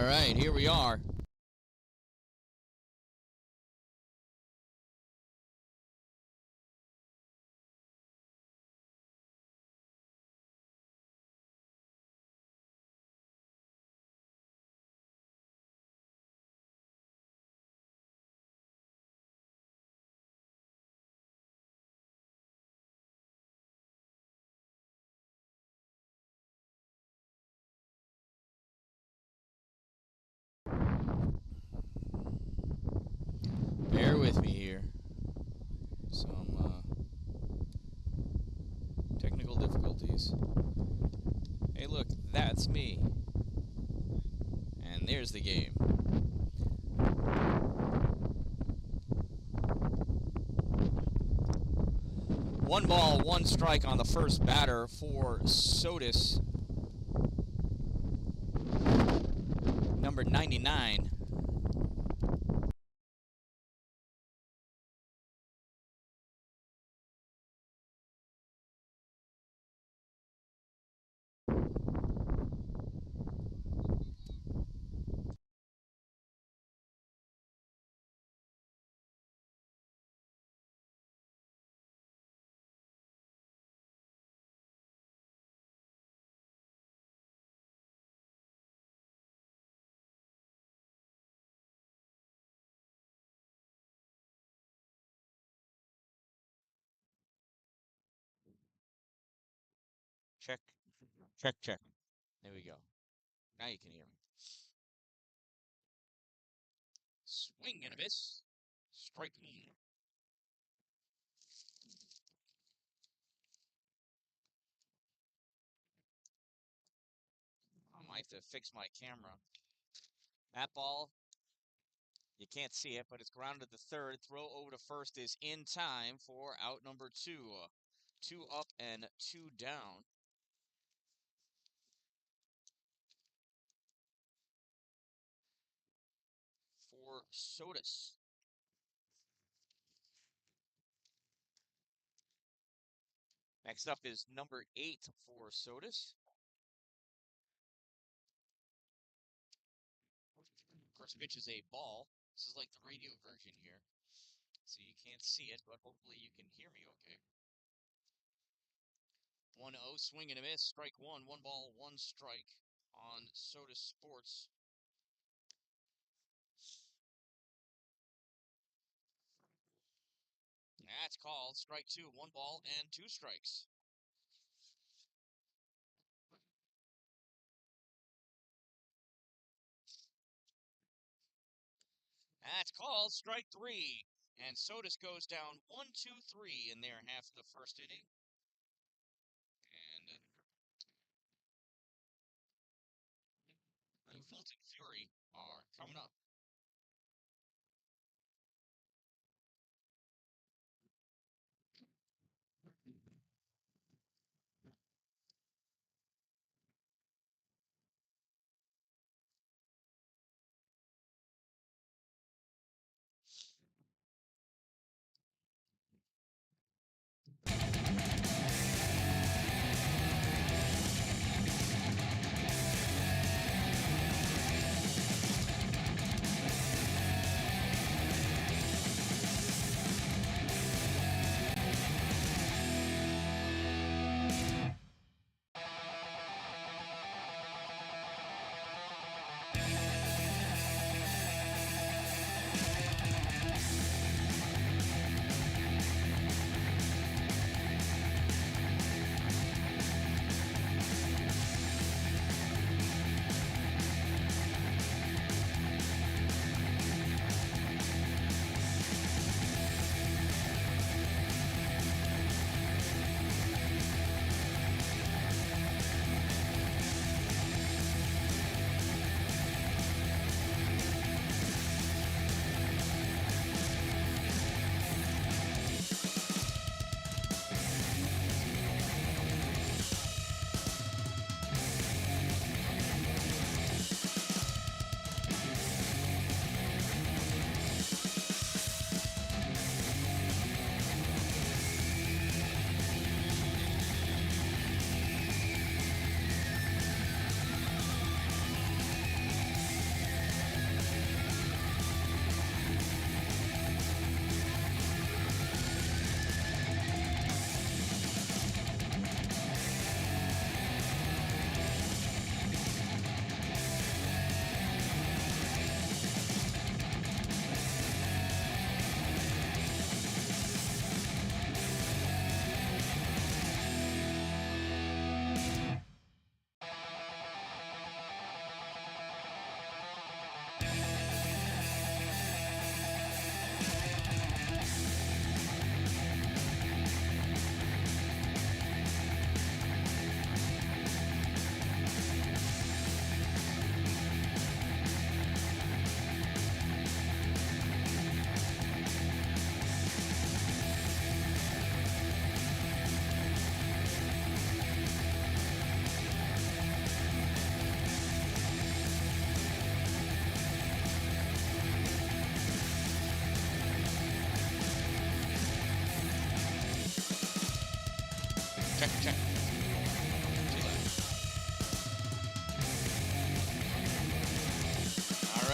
right, here we are. Bear with me here. Some technical difficulties. Hey, look, that's me. And there's the game. One ball, one strike on the first batter for Sodus. Number 99. Check, check, check. There we go. Now you can hear me. Swing and a miss. Strike one. I might have to fix my camera. That ball, you can't see it, but it's grounded to third. Throw over to first is in time for out number two. 2 up and 2 down. For Sodus. Next up is number 8 for Sodus. First pitch is a ball. This is like the radio version here. So you can't see it, but hopefully you can hear me okay. 1-0, swing and a miss. Strike one. 1 ball, 1 strike on Sodus Sports. That's called strike 2. 1 ball and 2 strikes. That's called strike 3. And Sodus goes down 1-2-3 in their half of the first inning. And the Fulton Fury are coming up.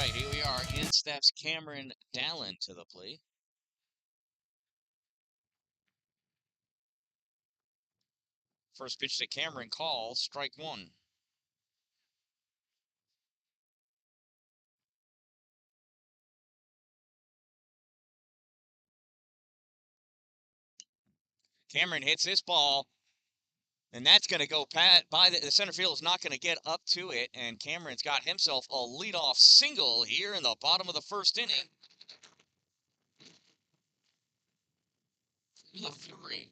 right, here we are. In steps Cameron Dallin to the plate. First pitch to Cameron, call, strike one. Cameron hits this ball, and that's going to go by the center field is not going to get up to it, and Cameron's got himself a leadoff single here in the bottom of the first inning. Three.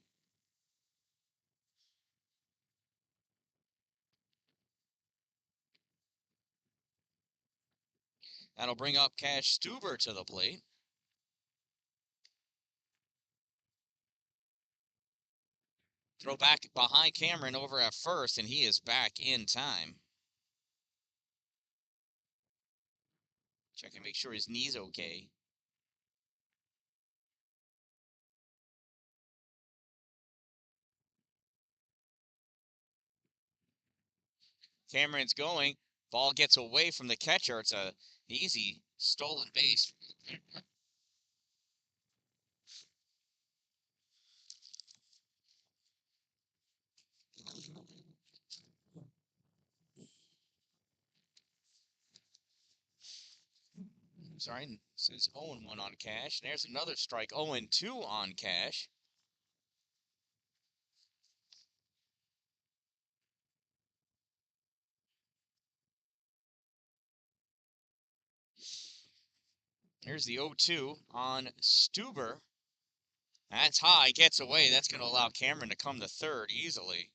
That'll bring up Cash Stuber to the plate. Throw back behind Cameron over at first, and he is back in time. Check and make sure his knee's okay. Cameron's going. Ball gets away from the catcher. It's a easy stolen base. Sorry, says 0-1 on Cash. There's another strike. 0-2 on Cash. Here's the 0-2 on Stuber. That's high. Gets away. That's going to allow Cameron to come to third easily.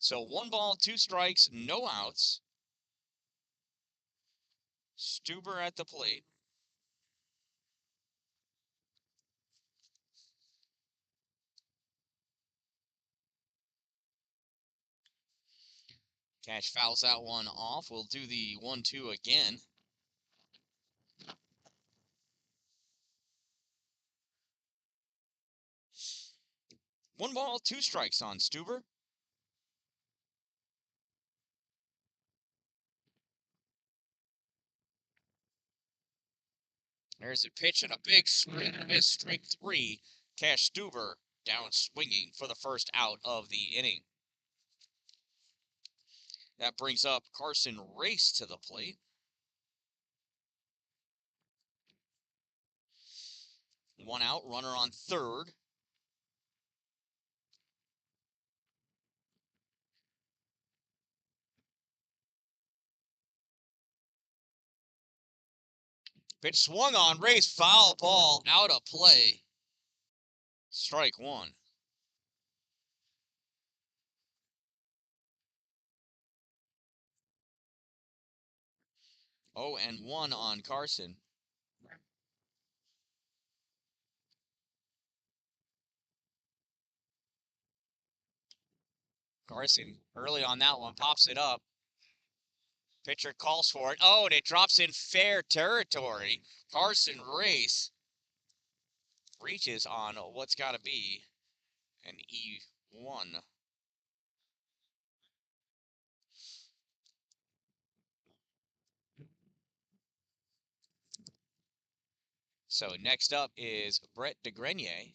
So 1 ball, 2 strikes, no outs. Stuber at the plate. Cash fouls that one off. We'll do the 1-2 again. 1 ball, 2 strikes on Stuber. There's a pitch and a big swing. Miss, strike 3. Cash Stuber down swinging for the first out of the inning. That brings up Carson Race to the plate. 1 out, runner on third. Pitch swung on, Race, foul ball, out of play. Strike 1. 0-1 on Carson. Carson, early on that one, pops it up. Pitcher calls for it. Oh, and it drops in fair territory. Carson Race reaches on what's got to be an E1. So next up is Brett DeGrenier.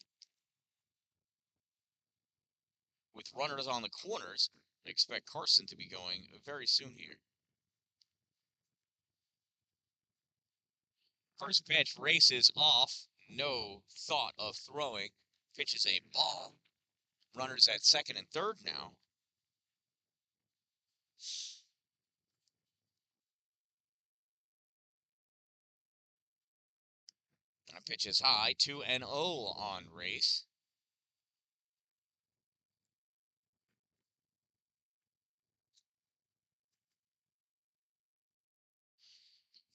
With runners on the corners, I expect Carson to be going very soon here. First pitch races off. No thought of throwing. Pitches a ball. Runners at second and third now. Pitch is high. 2-0 on Race.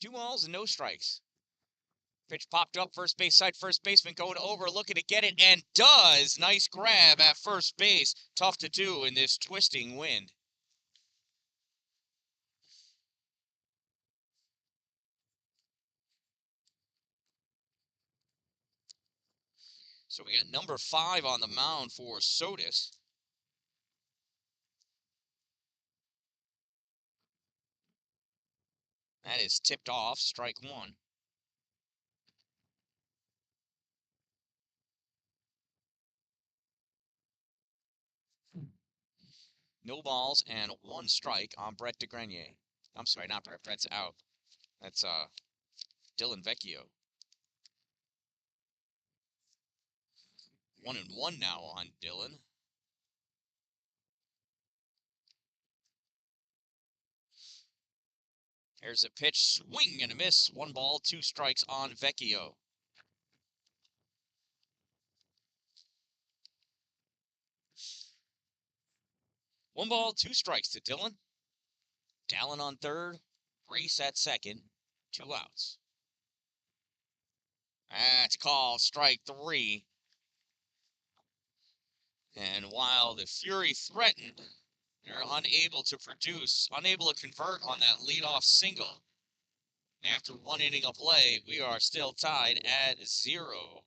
2 balls and no strikes. Pitch popped up, first base side, first baseman going over, looking to get it, and does. Nice grab at first base. Tough to do in this twisting wind. So we got number 5 on the mound for Sodus. That is tipped off, strike one. No balls and one strike on Brett DeGrenier. I'm sorry, not Brett. Brett's out. That's Dylan Vecchio. 1-1 now on Dylan. There's a pitch, swing and a miss. 1 ball, 2 strikes on Vecchio. One ball, 2 strikes to Dylan. Dalin on third, Race at second, 2 outs. That's called strike 3. And while the Fury threatened, they're unable to produce, unable to convert on that leadoff single. After 1 inning of play, we are still tied at 0.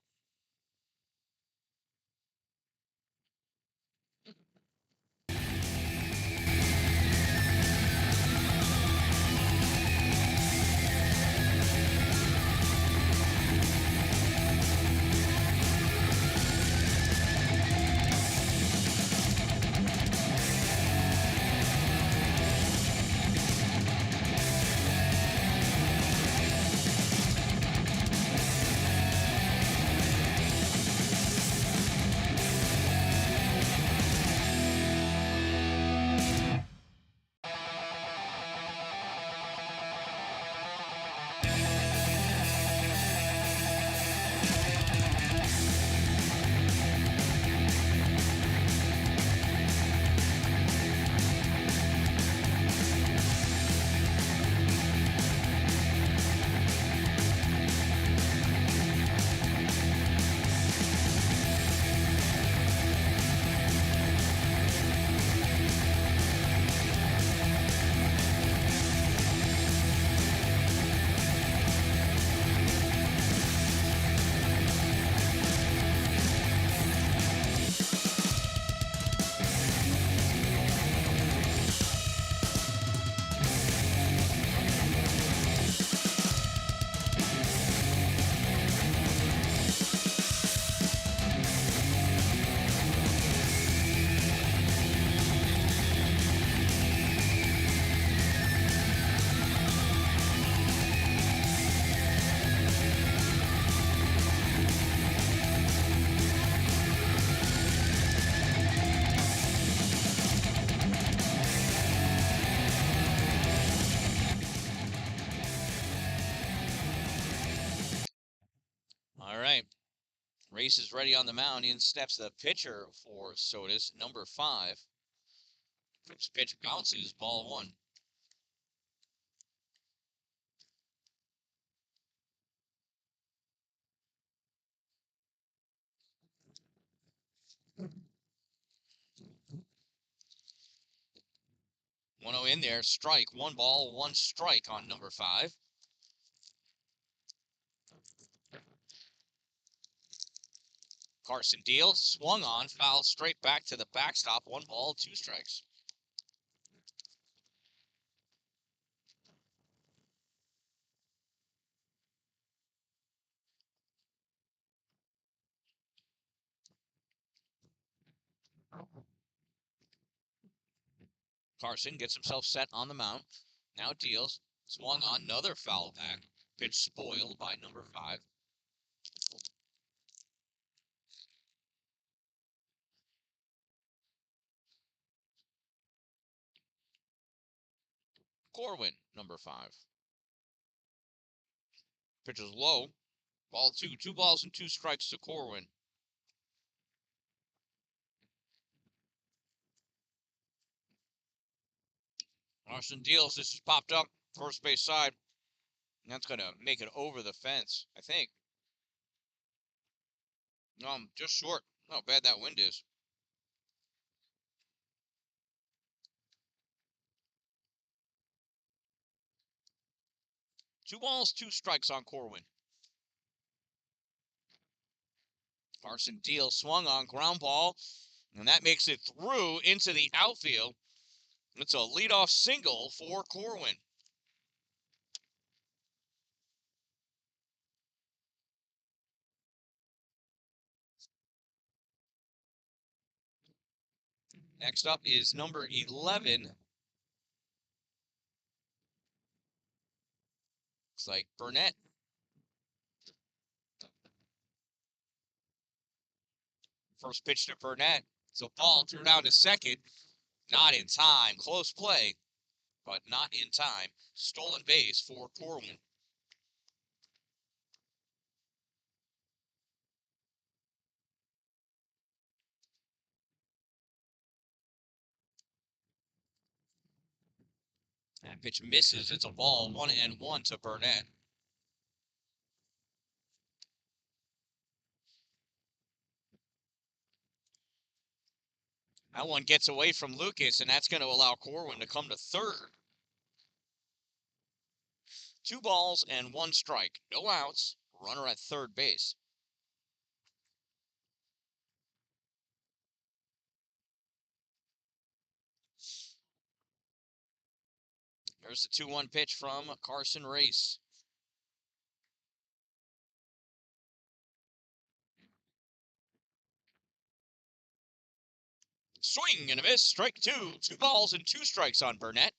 All right. Race is ready on the mound. In steps the pitcher for Sodus, number 5. First pitch bounces, ball 1. One 0 in there, strike, 1 ball, 1 strike on number 5. Carson deals, swung on, foul straight back to the backstop, 1 ball, 2 strikes. Carson gets himself set on the mound. Now deals, swung on, another foul back. Pitch spoiled by number 5. Corwin, number 5. Pitch is low. Ball 2. 2 balls and 2 strikes to Corwin. Carson deals. This is popped up. First base side. And that's going to make it over the fence, I think. Just short. How bad that wind is. Two balls, 2 strikes on Corwin. Carson deals, swung on, ground ball, and that makes it through into the outfield. It's a leadoff single for Corwin. Next up is number 11. Looks like Burnett. First pitch to Burnett. It's a ball thrown out to second. Not in time. Close play, but not in time. Stolen base for Corwin. That pitch misses. It's a ball. 1-1 to Burnett. That one gets away from Lucas, and that's going to allow Corwin to come to third. 2 balls and 1 strike. No outs. Runner at third base. There's the 2-1 pitch from Carson Race. Swing and a miss. Strike 2. 2 balls and 2 strikes on Burnett.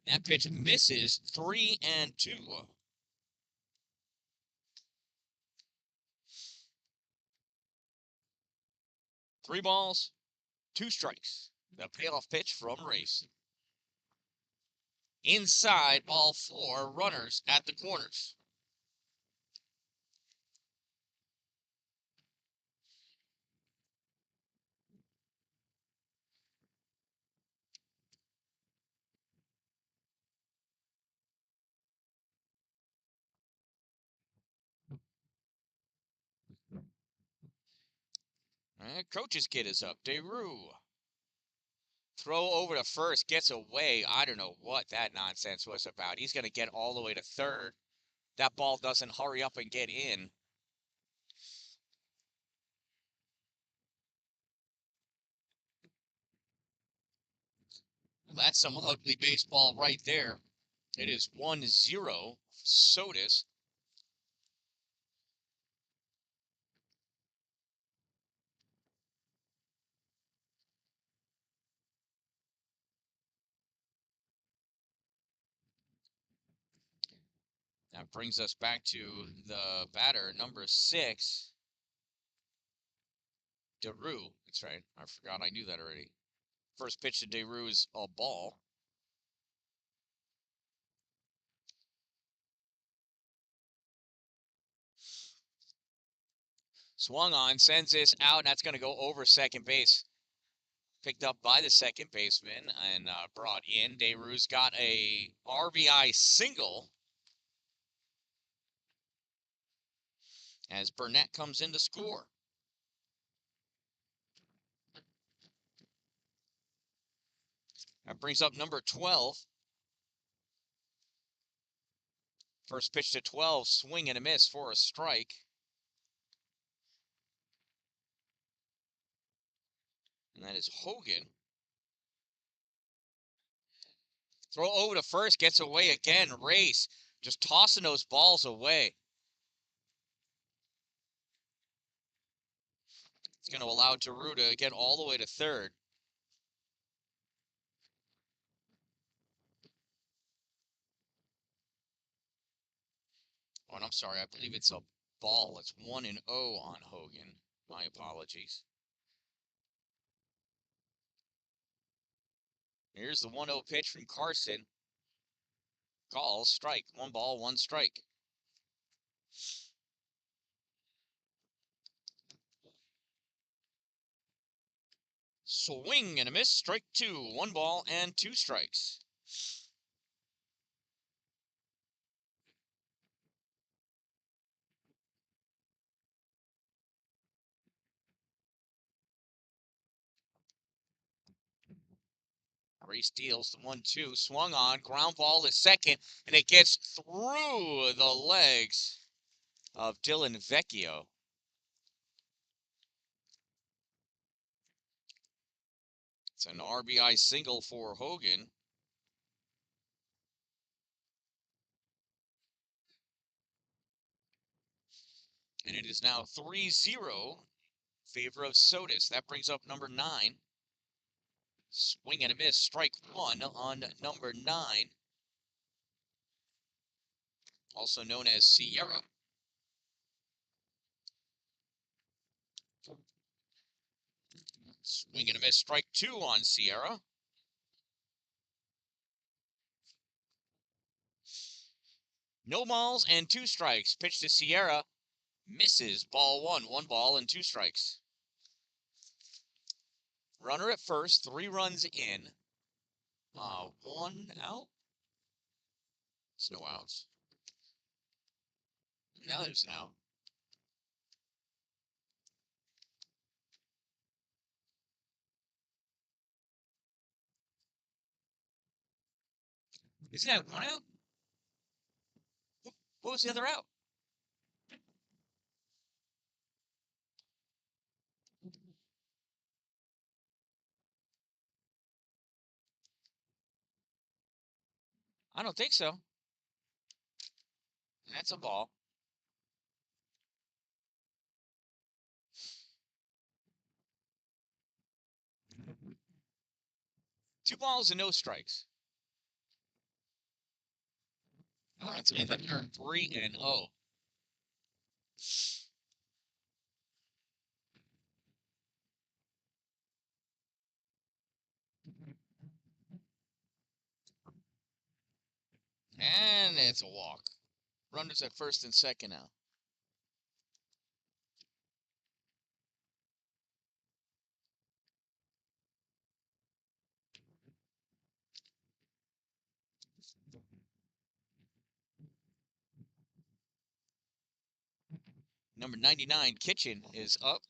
That pitch misses. 3-2. 3 balls, 2 strikes. The payoff pitch from Race. Inside, ball 4, runners at the corners. Coach's kid is up. DeRue. Throw over to first, gets away. I don't know what that nonsense was about. He's going to get all the way to third. That ball doesn't hurry up and get in. Well, that's some ugly baseball right there. It is 1-0. Sodus. That brings us back to the batter, number 6. DeRue. That's right. I forgot I knew that already. First pitch to DeRue is a ball. Swung on, sends this out, and that's going to go over second base. Picked up by the second baseman and brought in. DeRue's got a RBI single as Burnett comes in to score. That brings up number 12. First pitch to 12, swing and a miss for a strike. And that is Hogan. Throw over to first, gets away again. Race just tossing those balls away. It's going to allow DeRue to get all the way to third. Oh, and I'm sorry, I believe it's a ball. It's 1-0 on Hogan. My apologies. Here's the 1-0 pitch from Carson. Call, strike. 1 ball, 1 strike. Swing and a miss. Strike 2. 1 ball and 2 strikes. Race deals the 1-2. Swung on. Ground ball to second. And it gets through the legs of Dylan Vecchio. It's an RBI single for Hogan. And it is now 3-0 favor of Sodus. That brings up number 9. Swing and a miss, strike 1 on number 9. Also known as Sierra. Swing and a miss, strike 2 on Sierra. No balls and 2 strikes. Pitch to Sierra. Misses. Ball 1. 1 ball and 2 strikes. Runner at first. 3 runs in. 1 out. It's no outs. Now there's an out. Isn't that 1 out? What was the other out? I don't think so. That's a ball. Two balls and no strikes. That's 3-0. And it's a walk. Runners at first and second now. Number 99, Kitchen, is up.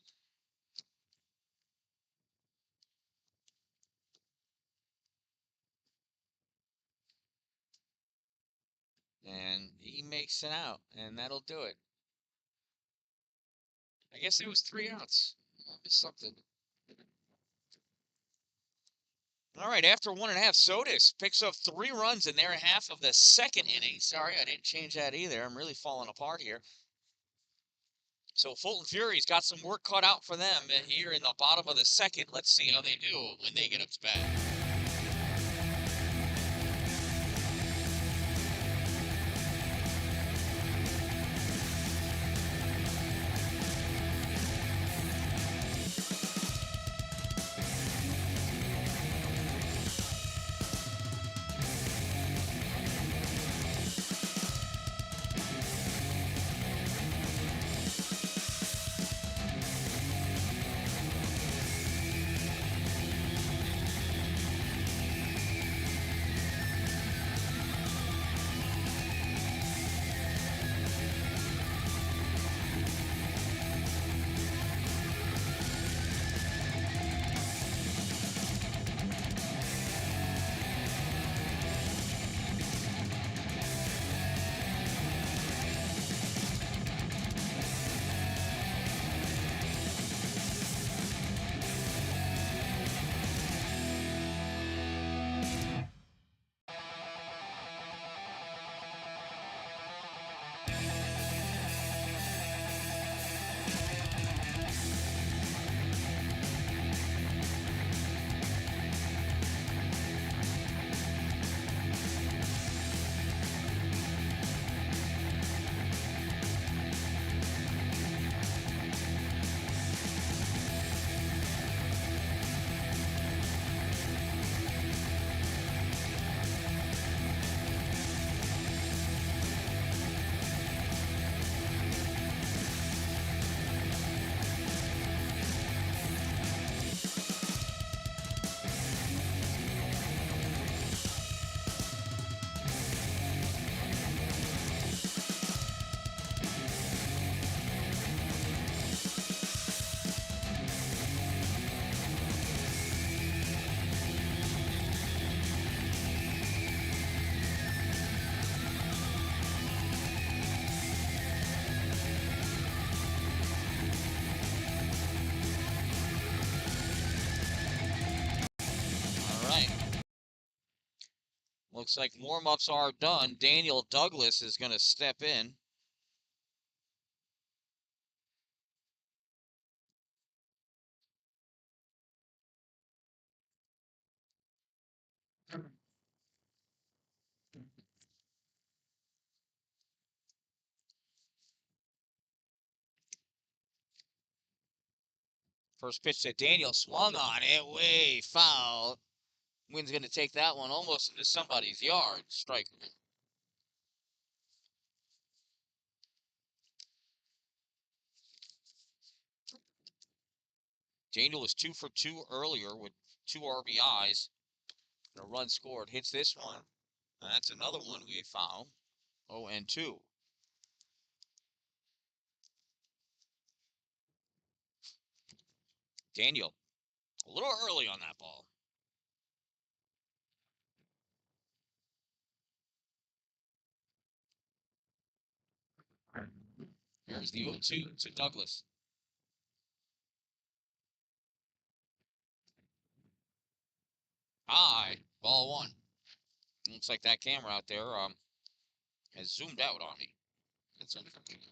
And he makes an out, and that'll do it. I guess it was 3 outs. I missed something. All right, after 1.5, Sodus picks up 3 runs in their half of the second inning. Sorry, I didn't change that either. I'm really falling apart here. So Fulton Fury's got some work cut out for them here in the bottom of the second. Let's see how they do when they get up to bat. Looks like warm-ups are done. Daniel Douglas is going to step in. First pitch to Daniel, swung on it, way foul. Wynn's going to take that one almost into somebody's yard. Strike. Daniel was 2 for 2 earlier with 2 RBIs. And a run scored. Hits this one. And that's another one we foul. 0-2. Daniel, a little early on that ball. Here's the 0-2 to Douglas. High, ball 1. Looks like that camera out there has zoomed out on me. It's unfortunate.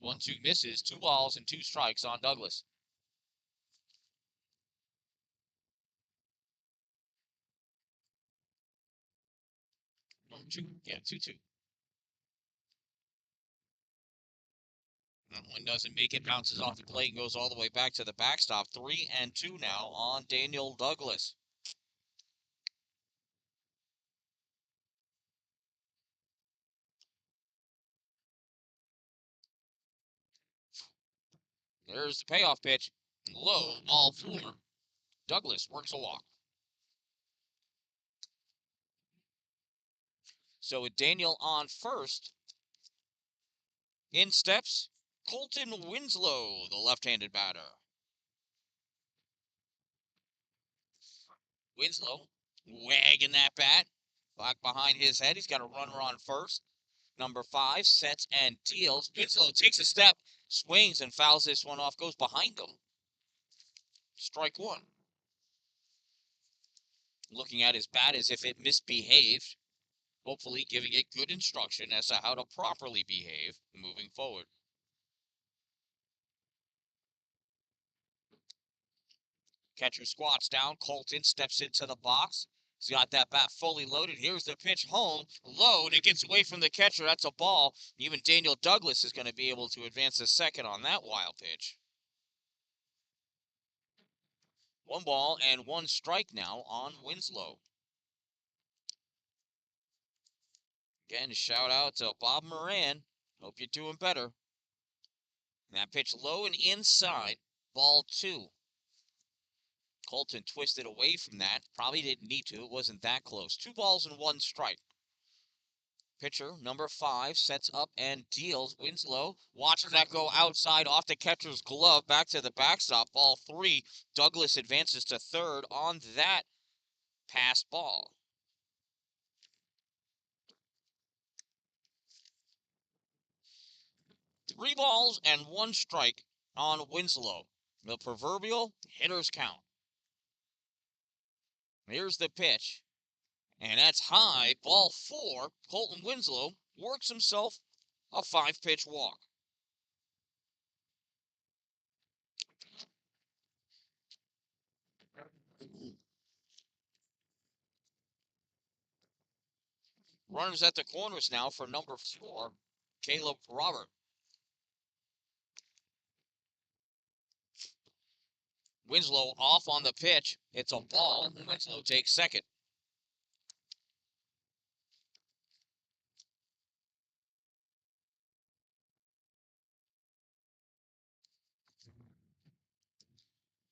1-2 misses, 2 balls and 2 strikes on Douglas. Yeah, 2-2. That one doesn't make it, bounces off the plate and goes all the way back to the backstop. 3-2 now on Daniel Douglas. There's the payoff pitch. Low, ball 4. Douglas works a walk. So with Daniel on first, in steps Fulton Winslow, the left-handed batter. Winslow wagging that bat back behind his head. He's got a runner on first. Number 5 sets and deals. Winslow takes a step, swings and fouls this one off, goes behind him. Strike 1. Looking at his bat as if it misbehaved. Hopefully giving it good instruction as to how to properly behave moving forward. Catcher squats down. Colton steps into the box. He's got that bat fully loaded. Here's the pitch home. Low, and it gets away from the catcher. That's a ball. Even Daniel Douglas is going to be able to advance to second on that wild pitch. 1 ball and 1 strike now on Winslow. Again, shout out to Bob Moran. Hope you're doing better. And that pitch low and inside. Ball 2. Colton twisted away from that. Probably didn't need to. It wasn't that close. 2 balls and 1 strike. Pitcher, number 5, sets up and deals. Winslow watches that go outside off the catcher's glove. Back to the backstop. Ball 3. Douglas advances to third on that pass ball. 3 balls and 1 strike on Winslow. The proverbial hitter's count. Here's the pitch. And that's high, ball 4. Colton Winslow works himself a 5-pitch walk. Runners at the corners now for number 4, Caleb Robert. Winslow off on the pitch. It's a ball. Winslow takes second.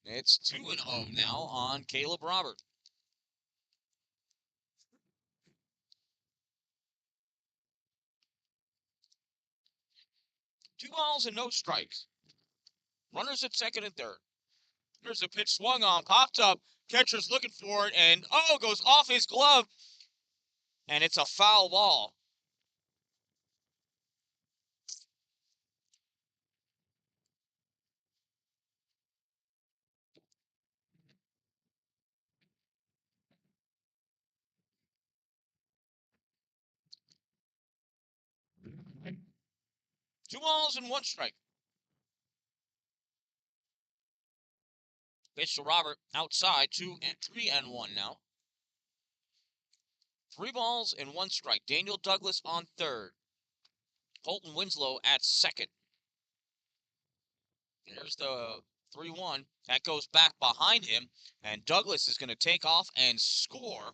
It's 2-0 now on Caleb Robert. 2 balls and no strikes. Runners at second and third. There's a pitch swung on, popped up. Catcher's looking for it, and goes off his glove. And it's a foul ball. Two balls and 1 strike. Pitch to Robert outside, 2-3-1 now. 3 balls and 1 strike. Daniel Douglas on third. Fulton Winslow at second. There's the 3-1. That goes back behind him, and Douglas is going to take off and score.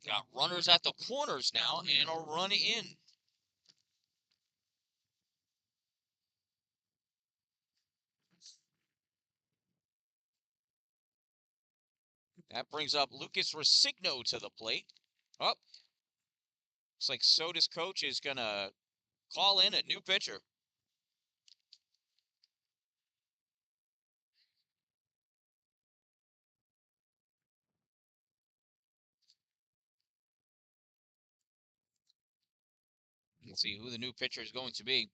Got runners at the corners now and a run in. That brings up Lucas Resigno to the plate. Oh, looks like Sodus coach is going to call in a new pitcher. Let's see who the new pitcher is going to be.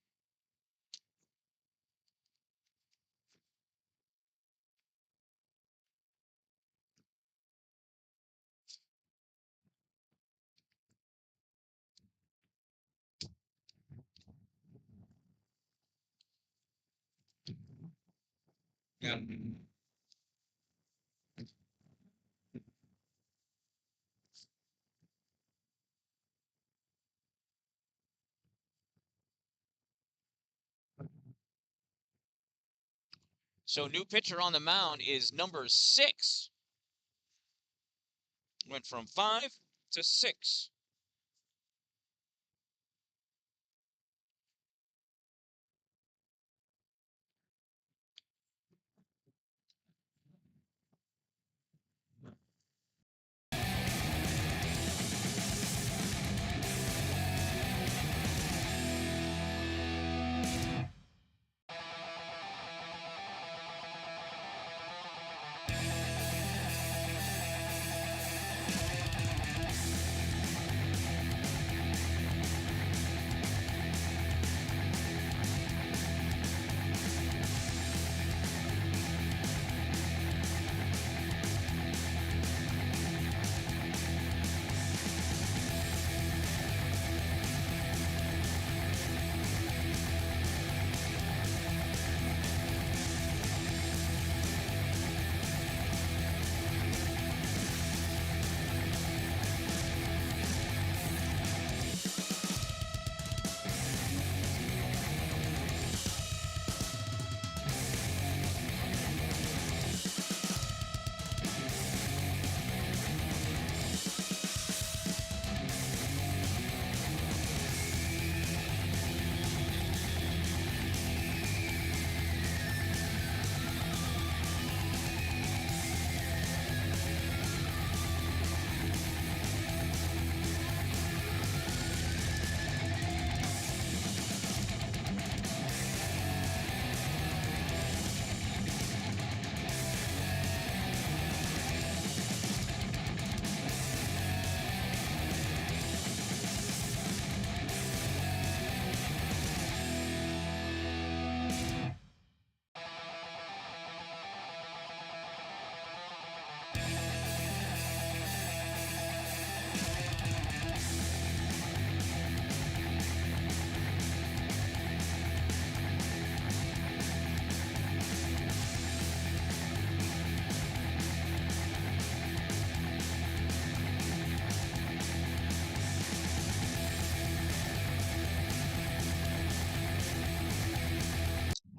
Yeah. So new pitcher on the mound is number 6. Went from 5 to 6.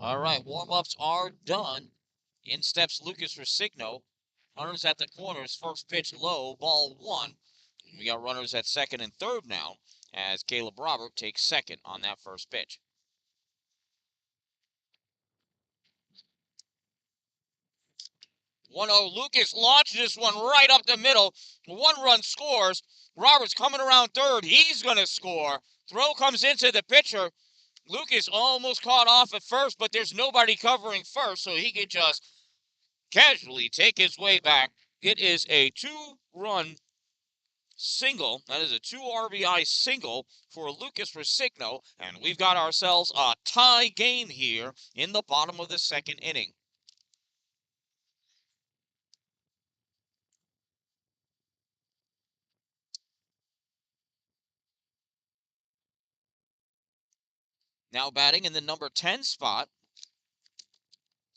All right, warm-ups are done. In steps Lucas Resigno. Runners at the corners. First pitch low, ball 1. We got runners at second and third now as Caleb Robert takes second on that first pitch. 1-0. Lucas launches this one right up the middle. 1 run scores. Roberts coming around third. He's going to score. Throw comes into the pitcher. Lucas almost caught off at first, but there's nobody covering first, so he can just casually take his way back. It is a 2-run single. That is a 2 RBI single for Lucas Resigno, and we've got ourselves a tie game here in the bottom of the second inning. Now batting in the number 10 spot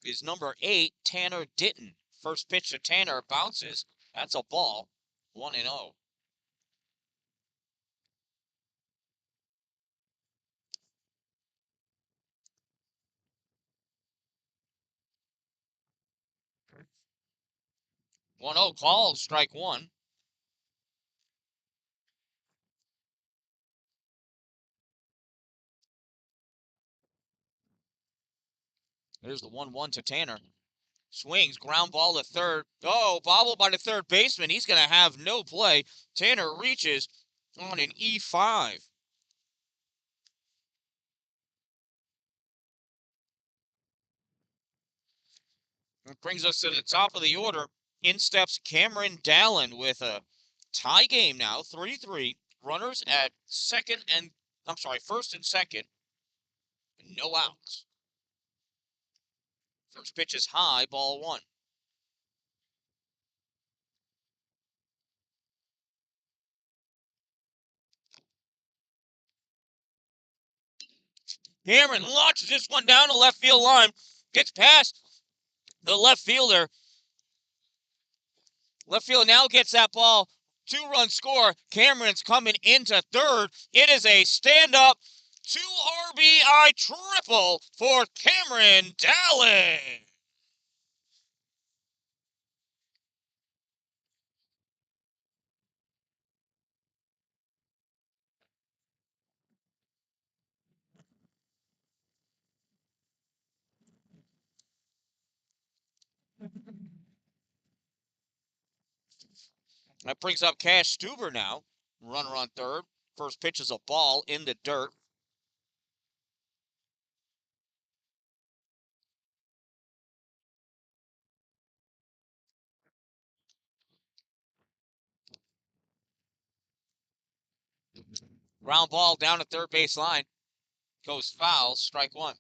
is number 8, Tanner Ditton. First pitch to Tanner bounces. That's a ball. 1-0. One zero called, strike one. There's the 1-1 to Tanner. Swings, ground ball to third. Oh, bobbled by the third baseman. He's going to have no play. Tanner reaches on an E5. That brings us to the top of the order. In steps Dan-Dalin with a tie game now, 3-3. Runners at first and second. No outs. First pitch is high, ball one. Cameron launches this one down the left field line. Gets past the left fielder. Left field now gets that ball. 2-run score. Cameron's coming into third. It is a stand-up 2 RBI triple for Dan-Dalin. That brings up Cash Stuber now. Runner on third. First pitch is a ball in the dirt. Ground ball down the third base line. Goes foul, strike one.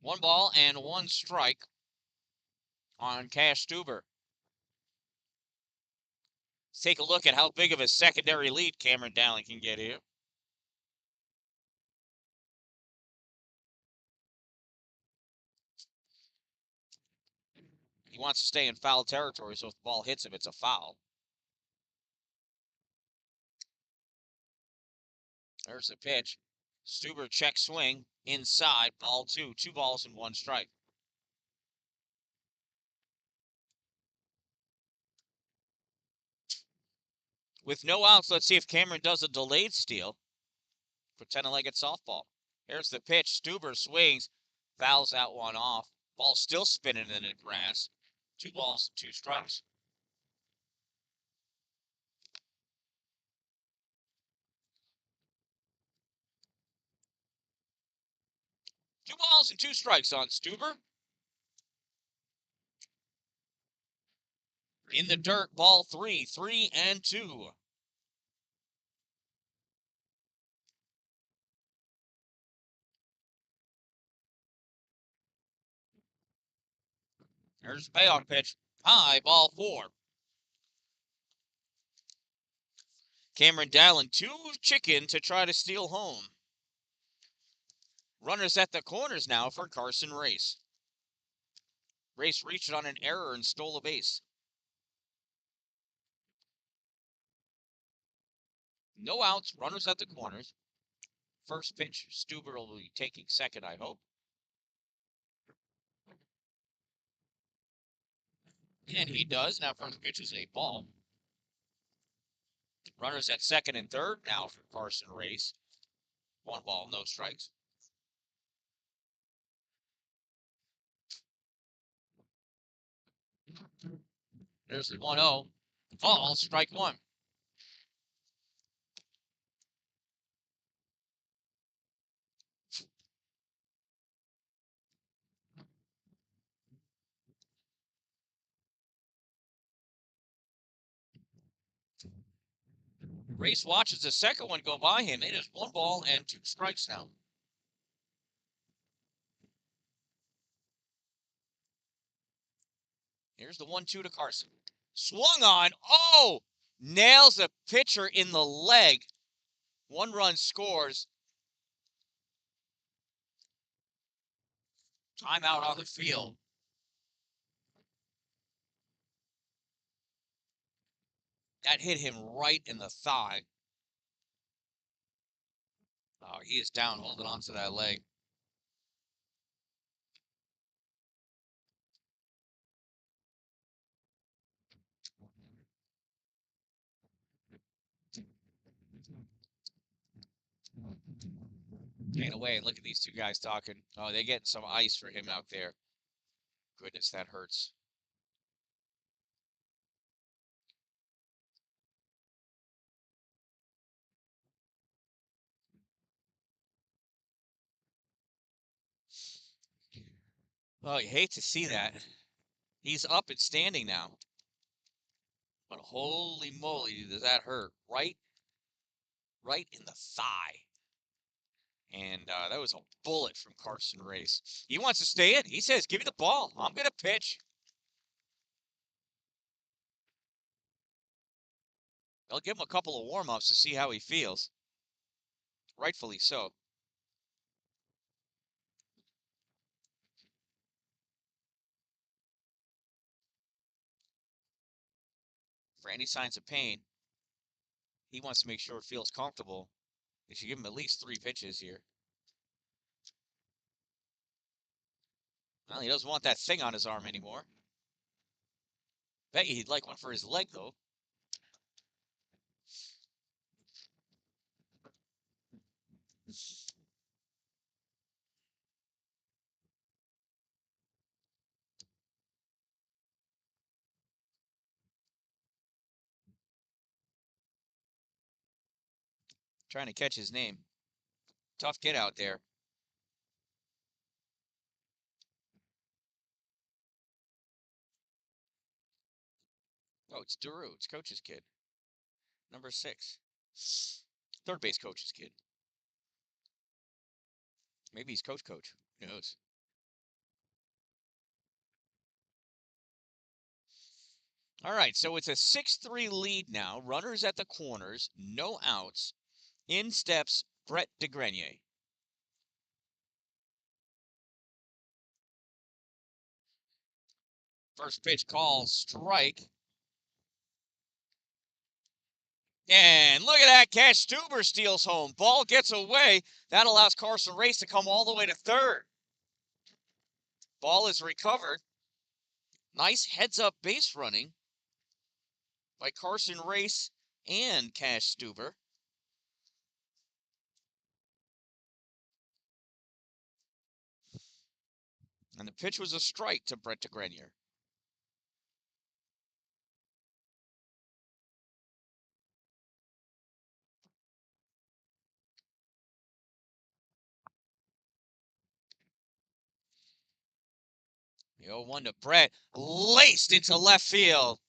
One ball and one strike on Cash Stuber. Let's take a look at how big of a secondary lead Dan-Dalin can get here. He wants to stay in foul territory, so if the ball hits him, it's a foul. There's the pitch. Stuber check swing inside, ball two. 2 balls and 1 strike. With no outs, let's see if Cameron does a delayed steal. Pretending like it's softball. Here's the pitch. Stuber swings, fouls that one off. Ball still spinning in the grass. 2 balls, 2 strikes. Two balls and 2 strikes on Stuber. In the dirt, ball 3, 3-2. There's the payoff pitch. High, ball 4. Dan-Dalin too chicken to try to steal home. Runners at the corners now for Carson Race. Race reached on an error and stole a base. No outs, runners at the corners. First pitch, Stuber will be taking second, I hope. And he does. Now first pitch is a ball. Runners at second and third now for Carson Race. 1 ball, no strikes. There's the 1-0. Ball, strike 1. Race watches the second one go by him. It is 1 ball and 2 strikes now. Here's the 1-2 to Carson. Swung on. Oh! Nails the pitcher in the leg. 1 run scores. Timeout on the field. That hit him right in the thigh. Oh, he is down holding on to that leg. Ain't away. Look at these two guys talking. Oh, they're getting some ice for him out there. Goodness, that hurts. Oh, you hate to see that. He's up and standing now. But holy moly, does that hurt? Right in the thigh. And that was a bullet from Carson Race. He wants to stay in. He says, give me the ball. I'm going to pitch. They'll give him a couple of warm-ups to see how he feels. Rightfully so. For any signs of pain, he wants to make sure it feels comfortable. They should give him at least 3 pitches here. Well, he doesn't want that thing on his arm anymore. Bet you he'd like one for his leg, though. Trying to catch his name. Tough kid out there. Oh, it's Daru. It's coach's kid. Number 6. Third base coach's kid. Maybe he's coach. Who knows? All right, so it's a 6-3 lead now. Runners at the corners, no outs. In steps Brett DeGrenier. First pitch call, strike. And look at that catch. Stuber steals home. Ball gets away. That allows Carson Race to come all the way to third. Ball is recovered. Nice heads-up base running by Carson Race and Cash Stuber. And the pitch was a strike to Brett DeGrenier. The 0-1 to Brett, laced into left field.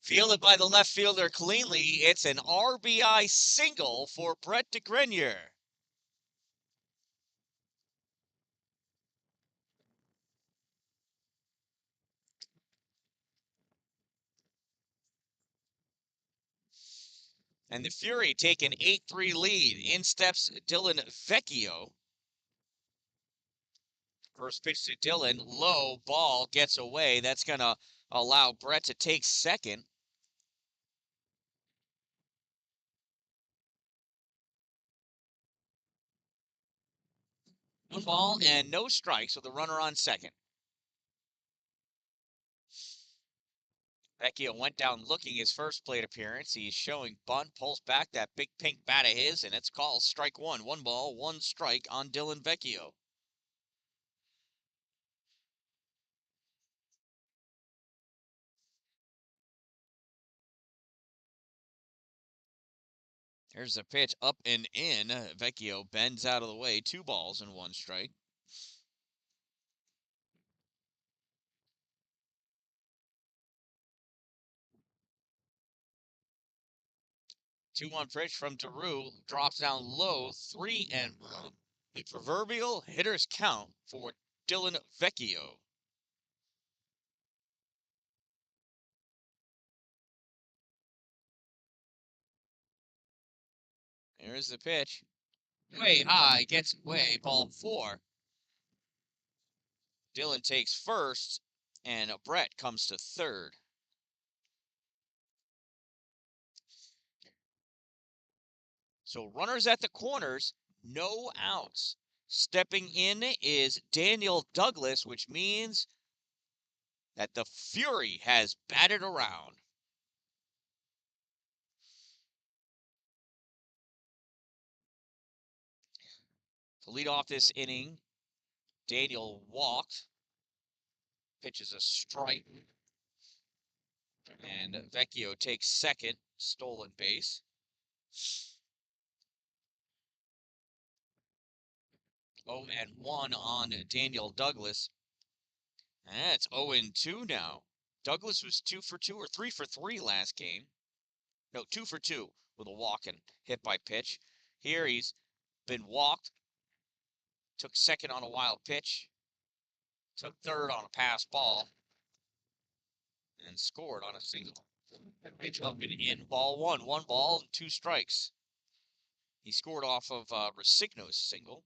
Fielded by the left fielder cleanly. It's an RBI single for Brett DeGrenier. And the Fury take an 8-3 lead. In steps Dylan Vecchio. First pitch to Dylan, low ball, gets away. That's going to allow Brett to take second. One ball and no strikes with a runner on second. Vecchio went down looking his first plate appearance. He's showing bunt, pulls back that big pink bat of his, and it's called strike one. 1 ball, 1 strike on Dylan Vecchio. There's the pitch up and in. Vecchio bends out of the way. 2 balls and 1 strike. 2-1 pitch from Daru. Drops down low. 3-1. The proverbial hitter's count for Dylan Vecchio. There's the pitch. Way high, gets away, ball 4. Dylan takes first, and Brett comes to third. So runners at the corners, no outs. Stepping in is Daniel Douglas, which means that the Fury has batted around. To lead off this inning, Daniel walked, pitches a strike, and Vecchio takes second, stolen base. 0-1 on Daniel Douglas. And it's 0-2 now. Douglas was 2 for 2 or 3 for 3 last game. No, 2 for 2 with a walk and hit by pitch. Here he's been walked, took second on a wild pitch, took third on a pass ball, and scored on a single. Pitch up and in, ball 1, 1 ball and 2 strikes. He scored off of Resigno's single.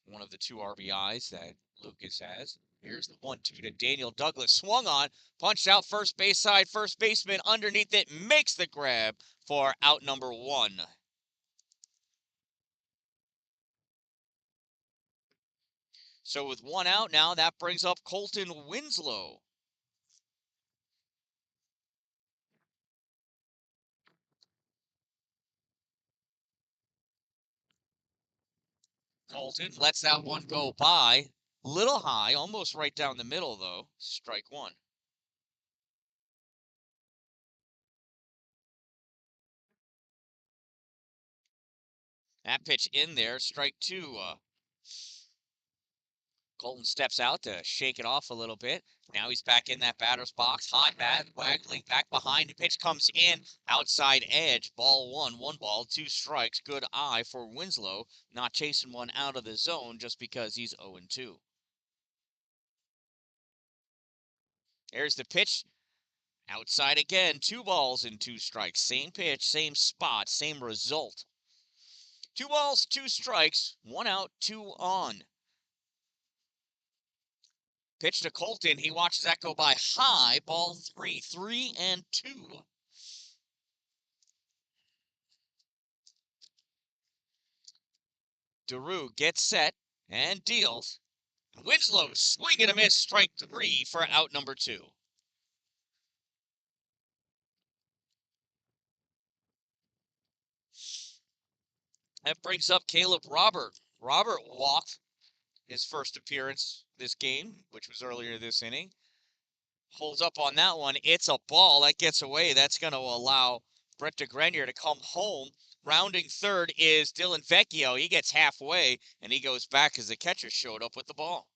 One of the 2 RBIs that Lucas has. Here's the 1-2 to Daniel Douglas. Swung on, punched out first base side. First baseman underneath it makes the grab for out number 1. So with 1 out now, that brings up Colton Winslow. Fulton lets that one go by. Little high, almost right down the middle, though. Strike 1. That pitch in there, strike 2. Colton steps out to shake it off a little bit. Now he's back in that batter's box. High bat, waggling back behind. The pitch comes in. Outside edge. Ball 1. 1 ball, 2 strikes. Good eye for Winslow. Not chasing one out of the zone just because he's 0-2. There's the pitch. Outside again. 2 balls and 2 strikes. Same pitch, same spot, same result. 2 balls, 2 strikes. 1 out, 2 on. Pitch to Colton. He watches that go by high. Ball 3. 3-2. Daru gets set and deals. Winslow swing and a miss. Strike 3 for out number 2. That brings up Caleb Robert. Robert walked his first appearance this game, which was earlier this inning. Holds up on that one. It's a ball. That gets away. That's going to allow Brett DeGrenier to come home. Rounding third is Dylan Vecchio. He gets halfway, and he goes back as the catcher showed up with the ball.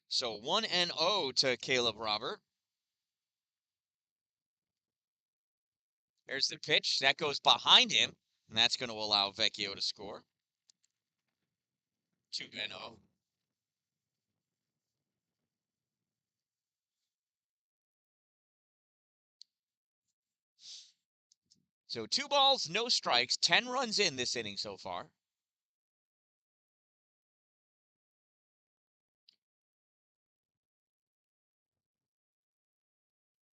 So 1-0 to Caleb Robert. There's the pitch. That goes behind him, and that's going to allow Vecchio to score. 2-0. So 2 balls, no strikes, 10 runs in this inning so far.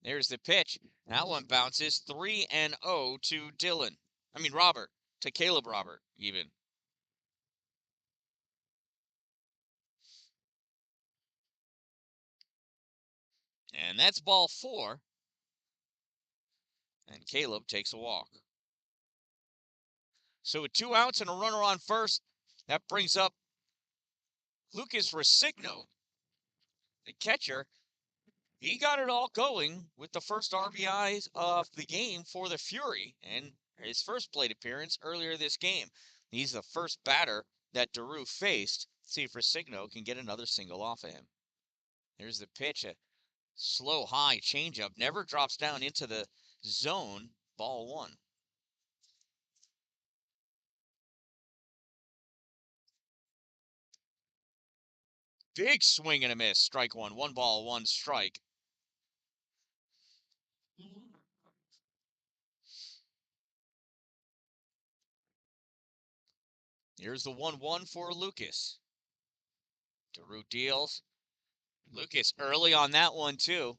There's the pitch. That one bounces. 3-0 to Dylan. Robert. To Caleb Robert, even. And that's ball 4. And Caleb takes a walk. So with 2 outs and a runner on first, that brings up Lucas Resigno, the catcher. He got it all going with the first RBIs of the game for the Fury and his first plate appearance earlier this game. He's the first batter that Daru faced. Let's see if Resigno can get another single off of him. There's the pitch, a slow high changeup, never drops down into the zone. Ball 1. Big swing and a miss. Strike one. 1 ball, 1 strike. Here's the 1-1 for Lucas. DeRoot deals. Lucas early on that one, too.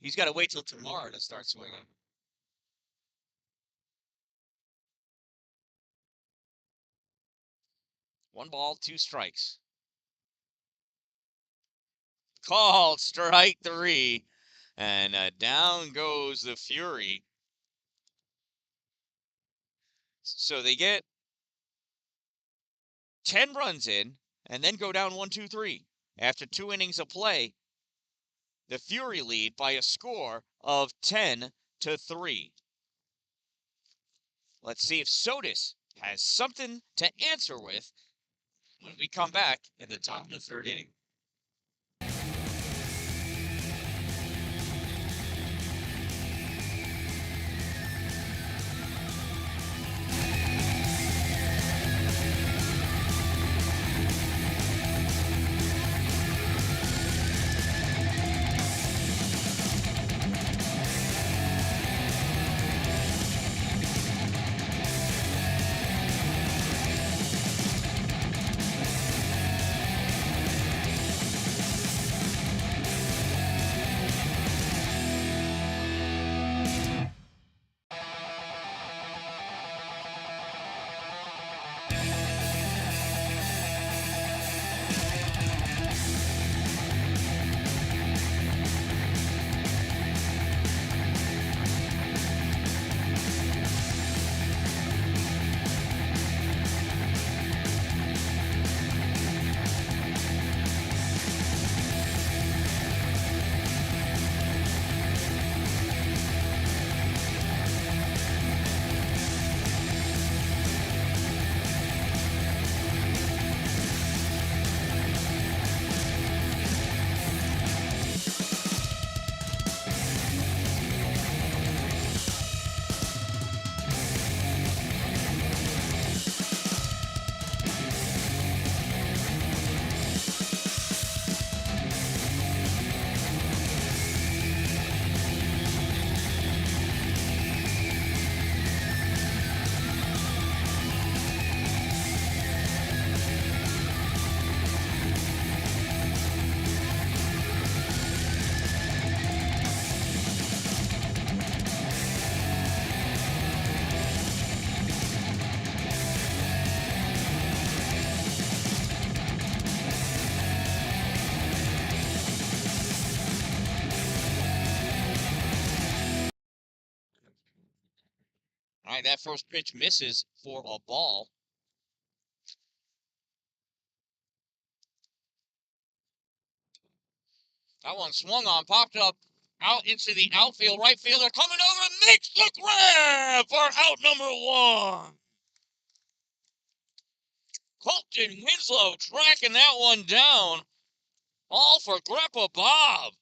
He's got to wait till tomorrow to start swinging. 1 ball, 2 strikes. Called strike 3. And down goes the Fury. So they get 10 runs in and then go down 1-2-3. After 2 innings of play, the Fury lead by a score of 10-3. Let's see if Sodus has something to answer with when we come back in the top of the 3rd inning. All right, that first pitch misses for a ball. That one swung on, popped up out into the outfield. Right fielder coming over, makes the grab for out number 1. Fulton Winslow tracking that one down. All for Grandpa Bob.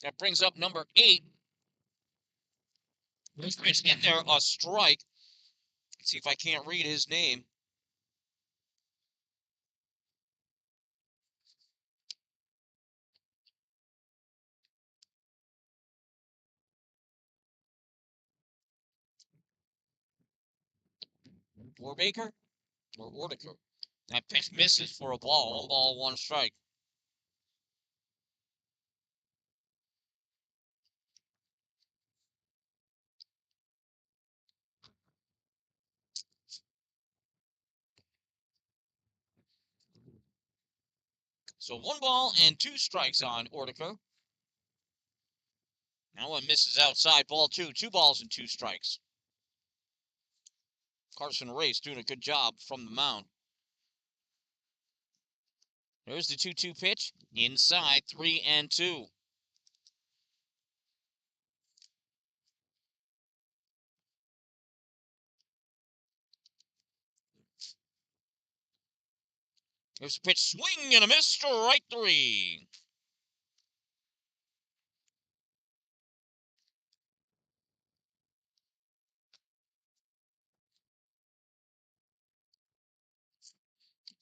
That brings up number 8. This pitch in there, a strike. Let's see if I can't read his name. Warbaker or Ortico. That pitch misses for a ball. 1 ball, 1 strike. So 1 ball and 2 strikes on Ortico. That one misses outside. Ball 2. 2 balls and 2 strikes. Carson Race doing a good job from the mound. There's the 2-2 pitch. Inside, 3-2. There's a pitch, swing and a miss, strike 3.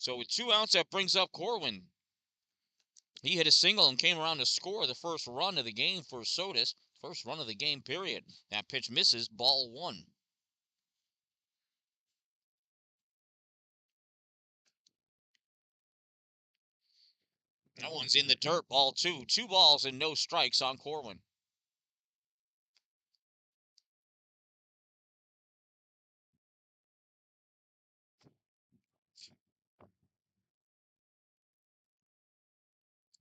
So with 2 outs, that brings up Corwin. He hit a single and came around to score the first run of the game for Sodus. First run of the game, period. That pitch misses, ball 1. That one's in the dirt, ball 2. 2 balls and no strikes on Corwin.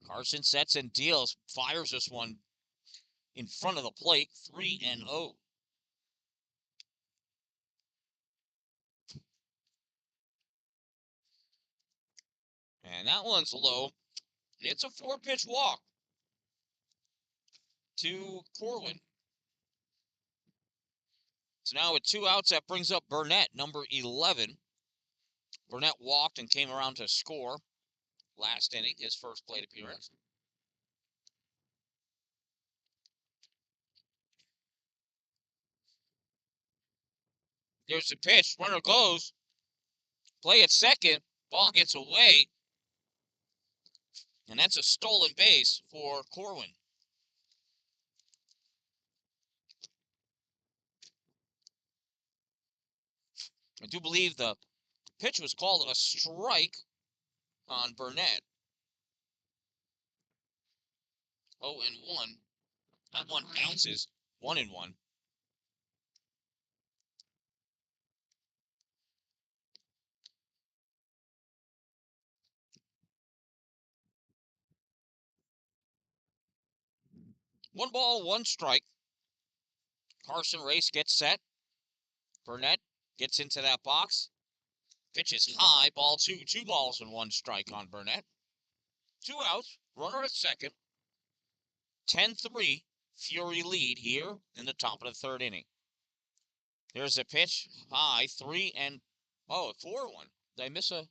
Carson sets and deals, fires this one in front of the plate, 3-0. And that one's low. It's a 4-pitch walk to Corwin. So now with 2 outs, that brings up Burnett, number 11. Burnett walked and came around to score last inning, his first plate appearance. There's the pitch. Runner goes. Play at second. Ball gets away. And that's a stolen base for Corwin. I do believe the pitch was called a strike on Burnett. 0-1. That one bounces. 1-1. One ball, one strike. Carson Race gets set. Burnett gets into that box. Pitches high, ball 2. 2 balls and 1 strike on Burnett. 2 outs, runner at second. 10-3, Fury lead here in the top of the 3rd inning. There's a pitch, high, 4-1. Did I miss a...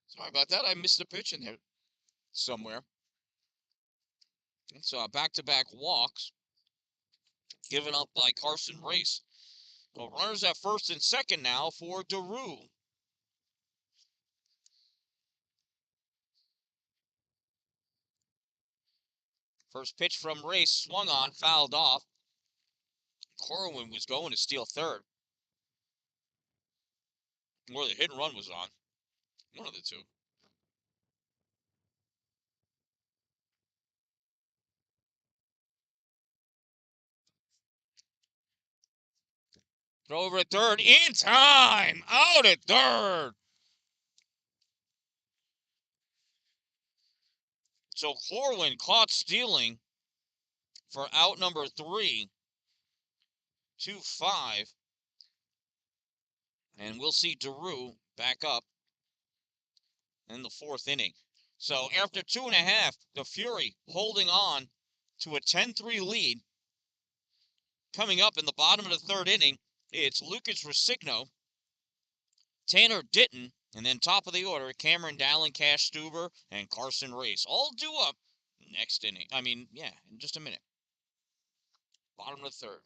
Sorry about that, I missed a pitch in there somewhere. It's back-to-back walks given up by Carson Race. Well, runners at first and second now for DeRue. First pitch from Race, swung on, fouled off. Corwin was going to steal third. Or the hit and run was on. One of the two. Throw over at third, in time! Out at third! So Corwin caught stealing for out number 3, 2-5. And we'll see DeRue back up in the 4th inning. So after 2.5, the Fury holding on to a 10-3 lead. Coming up in the bottom of the 3rd inning, it's Lucas Resigno, Tanner Ditton, and then top of the order, Cameron Dallin, Cash Stuber, and Carson Race. All due up next inning. In just a minute. Bottom of the 3rd.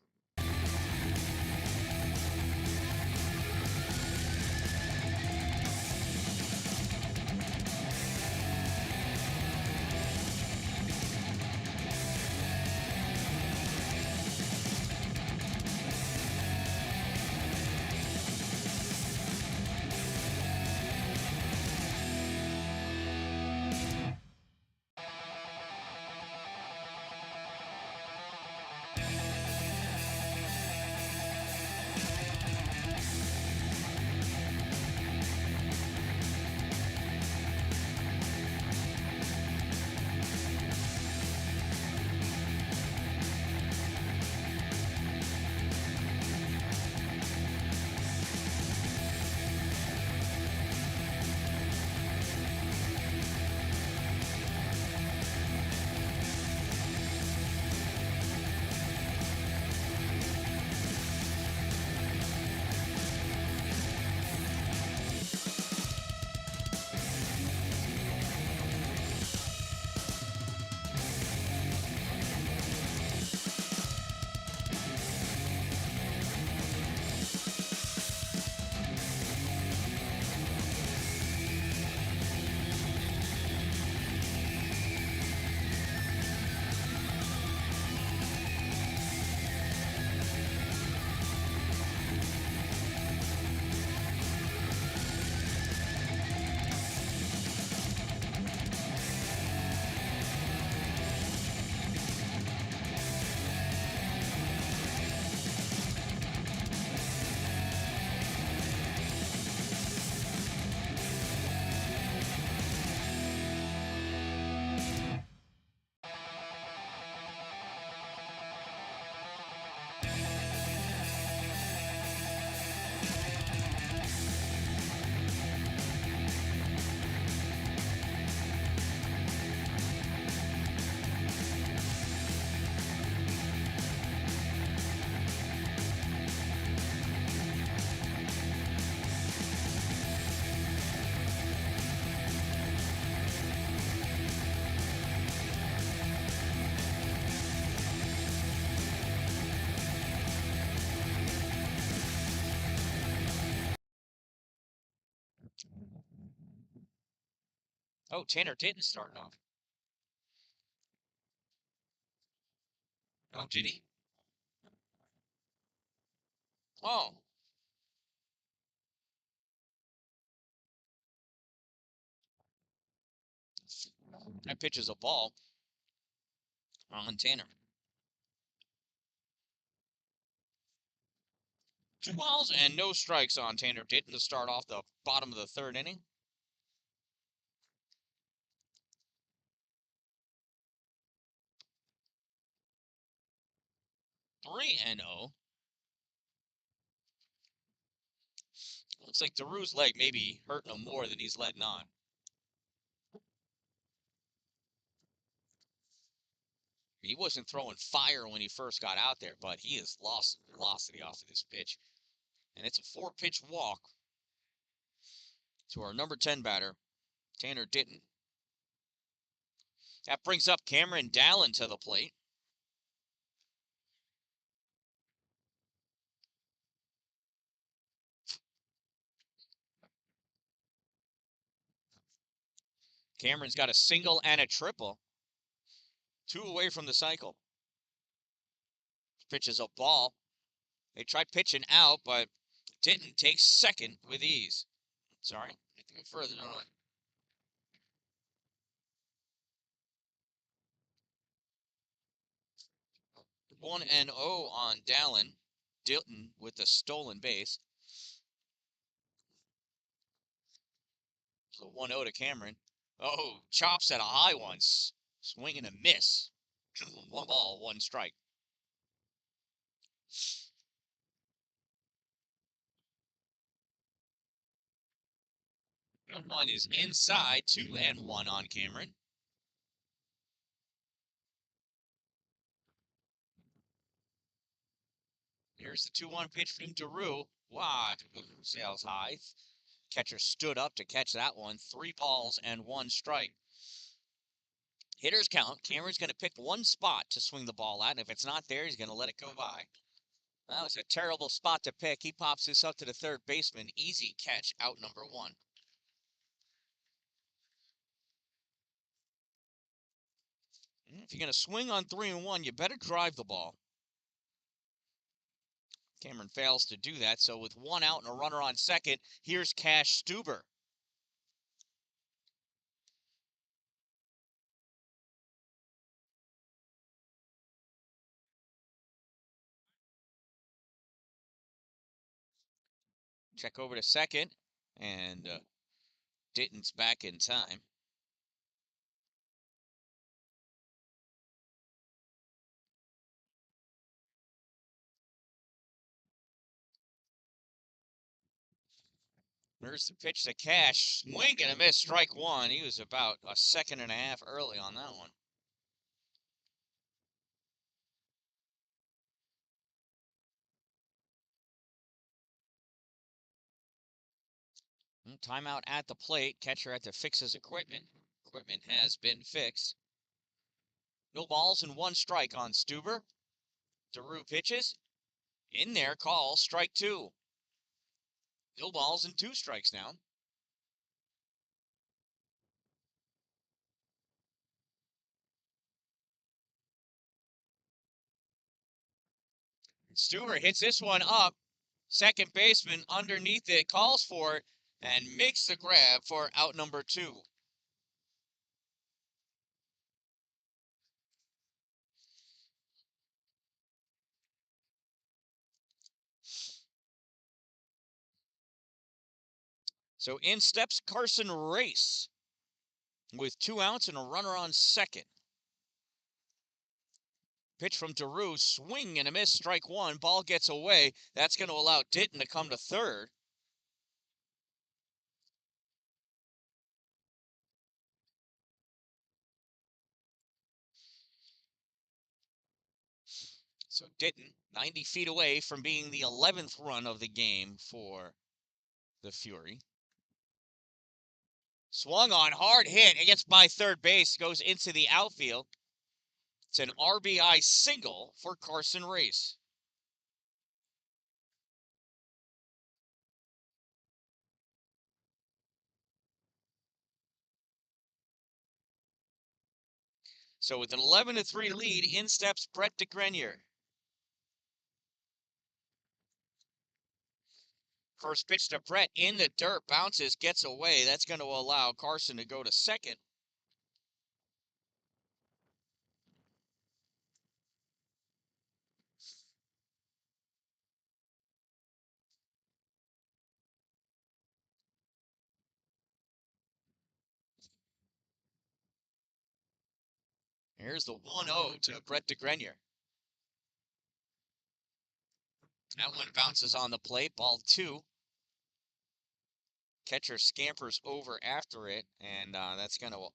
Oh, Tanner didn't start off. Oh, did he? Oh, that pitch is a ball on Tanner. 2 balls and no strikes on Tanner Ditton to start off the bottom of the third inning. 3-0. Looks like DeRue's leg may be hurting him more than he's letting on. He wasn't throwing fire when he first got out there, but he has lost velocity off of this pitch. And it's a 4-pitch walk to our number 10 batter, Tanner Ditton. That brings up Cameron Dallin to the plate. Cameron's got a single and a triple. 2 away from the cycle. Pitch is a ball. They tried pitching out, but Ditton takes second with ease. Sorry, I have to go further, don't I? 1-0 on Dallin. Ditton with the stolen base. So 1-0 to Cameron. Oh, chops at a high one. Swing and a miss. 1 ball, 1 strike. One is inside, 2-1 on Cameron. Here's the 2-1 pitch from DeRue. Wow, sails high. Catcher stood up to catch that one. 3 balls and 1 strike. Hitters count. Cameron's going to pick one spot to swing the ball at, and if it's not there, he's going to let it go by. That was a terrible spot to pick. He pops this up to the third baseman. Easy catch, out number 1. If you're going to swing on 3-1, you better drive the ball. Cameron fails to do that, so with 1 out and a runner on second, here's Cash Stuber. Check over to second, and Ditton's back in time. There's the pitch to Cash. Swing and a miss, strike 1. He was about a second and a half early on that one. Timeout at the plate. Catcher had to fix his equipment. Equipment has been fixed. No balls and 1 strike on Stuber. DeRue pitches. In there, call, strike 2. No balls and 2 strikes now. Stuber hits this one up. Second baseman underneath it, calls for it, and makes the grab for out number 2. So in steps Carson Race with 2 outs and a runner on second. Pitch from DeRue, swing and a miss, strike 1. Ball gets away. That's going to allow Ditton to come to third. So Ditton, 90 feet away from being the 11th run of the game for the Fury. Swung on, hard hit. It gets by third base, goes into the outfield. It's an RBI single for Carson Race. So with an 11-3 lead, in steps Brett DeGrenier. First pitch to Brett in the dirt, bounces, gets away. That's going to allow Carson to go to second. Here's the 1-0 to Brett DeGrenier. That one bounces on the plate, ball 2. Catcher scampers over after it, and that's going to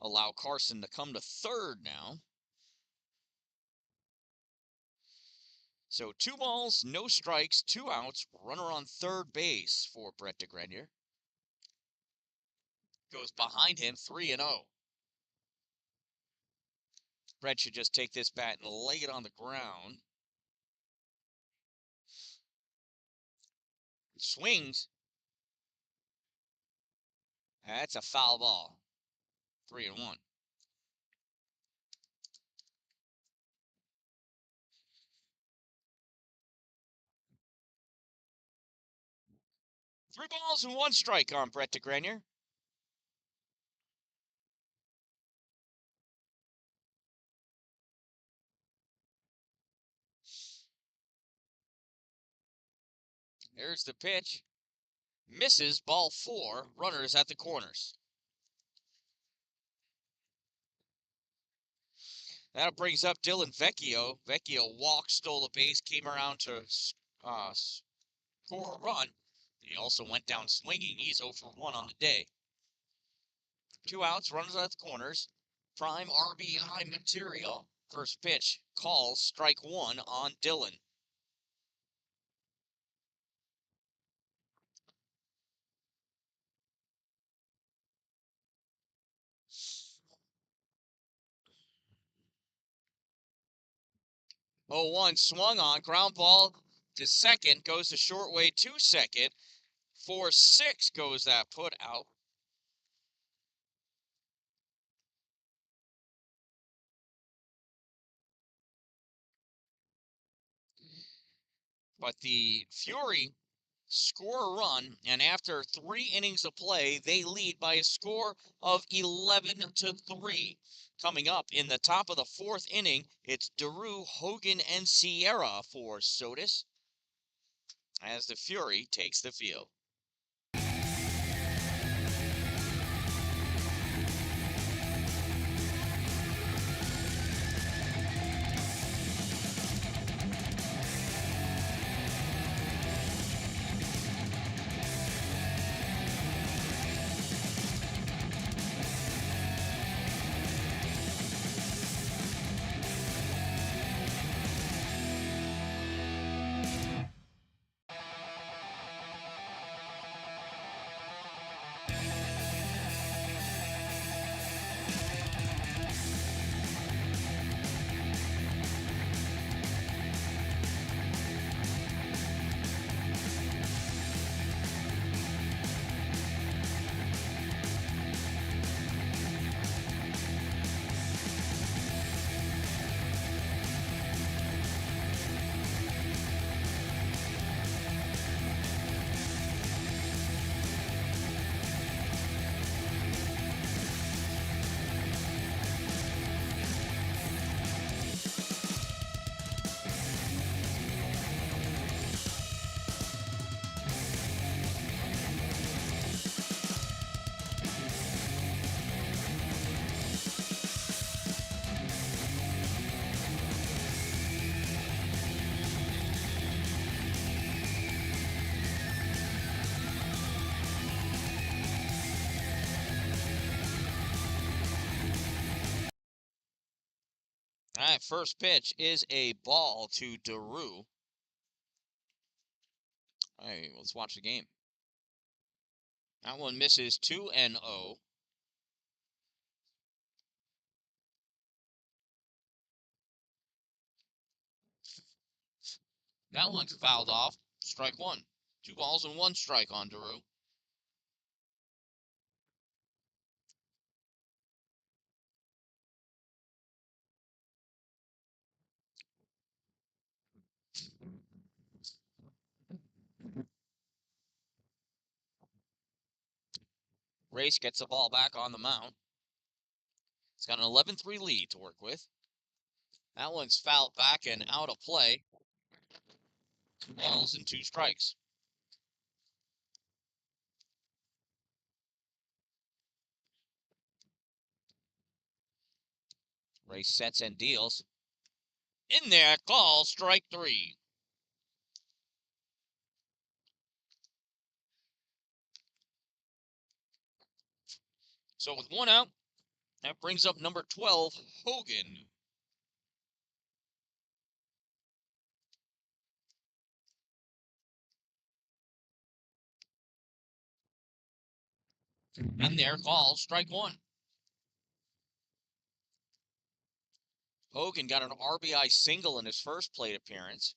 allow Carson to come to third now. So 2 balls, no strikes, 2 outs, runner on third base for Brett DeGrenier. Goes behind him, 3-0. Brett should just take this bat and lay it on the ground. Swings. That's a foul ball. 3-1. Three balls and 1 strike on Brett DeGrenier. There's the pitch. Misses, ball 4. Runners at the corners. That brings up Dylan Vecchio. Vecchio walked, stole a base, came around to score a run. He also went down swinging. He's 0 for 1 on the day. 2 outs, runners at the corners. Prime RBI material. First pitch, calls, strike 1 on Dylan. Oh, 1 swung on, ground ball to second, goes to short way to second. 4-6 goes that put out. But the Fury score a run, and after 3 innings of play, they lead by a score of 11-3. Coming up in the top of the 4th inning, it's Daru, Hogan, and Sierra for Sodus as the Fury takes the field. All right, first pitch is a ball to Daru. All right, let's watch the game. That one misses 2-0. That one's fouled off. Strike 1. 2 balls and 1 strike on Daru. Race gets the ball back on the mound. It's got an 11-3 lead to work with. That one's fouled back and out of play. 2 balls and 2 strikes. Race sets and deals. In there, call, strike 3. So with 1 out, that brings up number 12, Hogan. In there, call, strike 1. Hogan got an RBI single in his first plate appearance.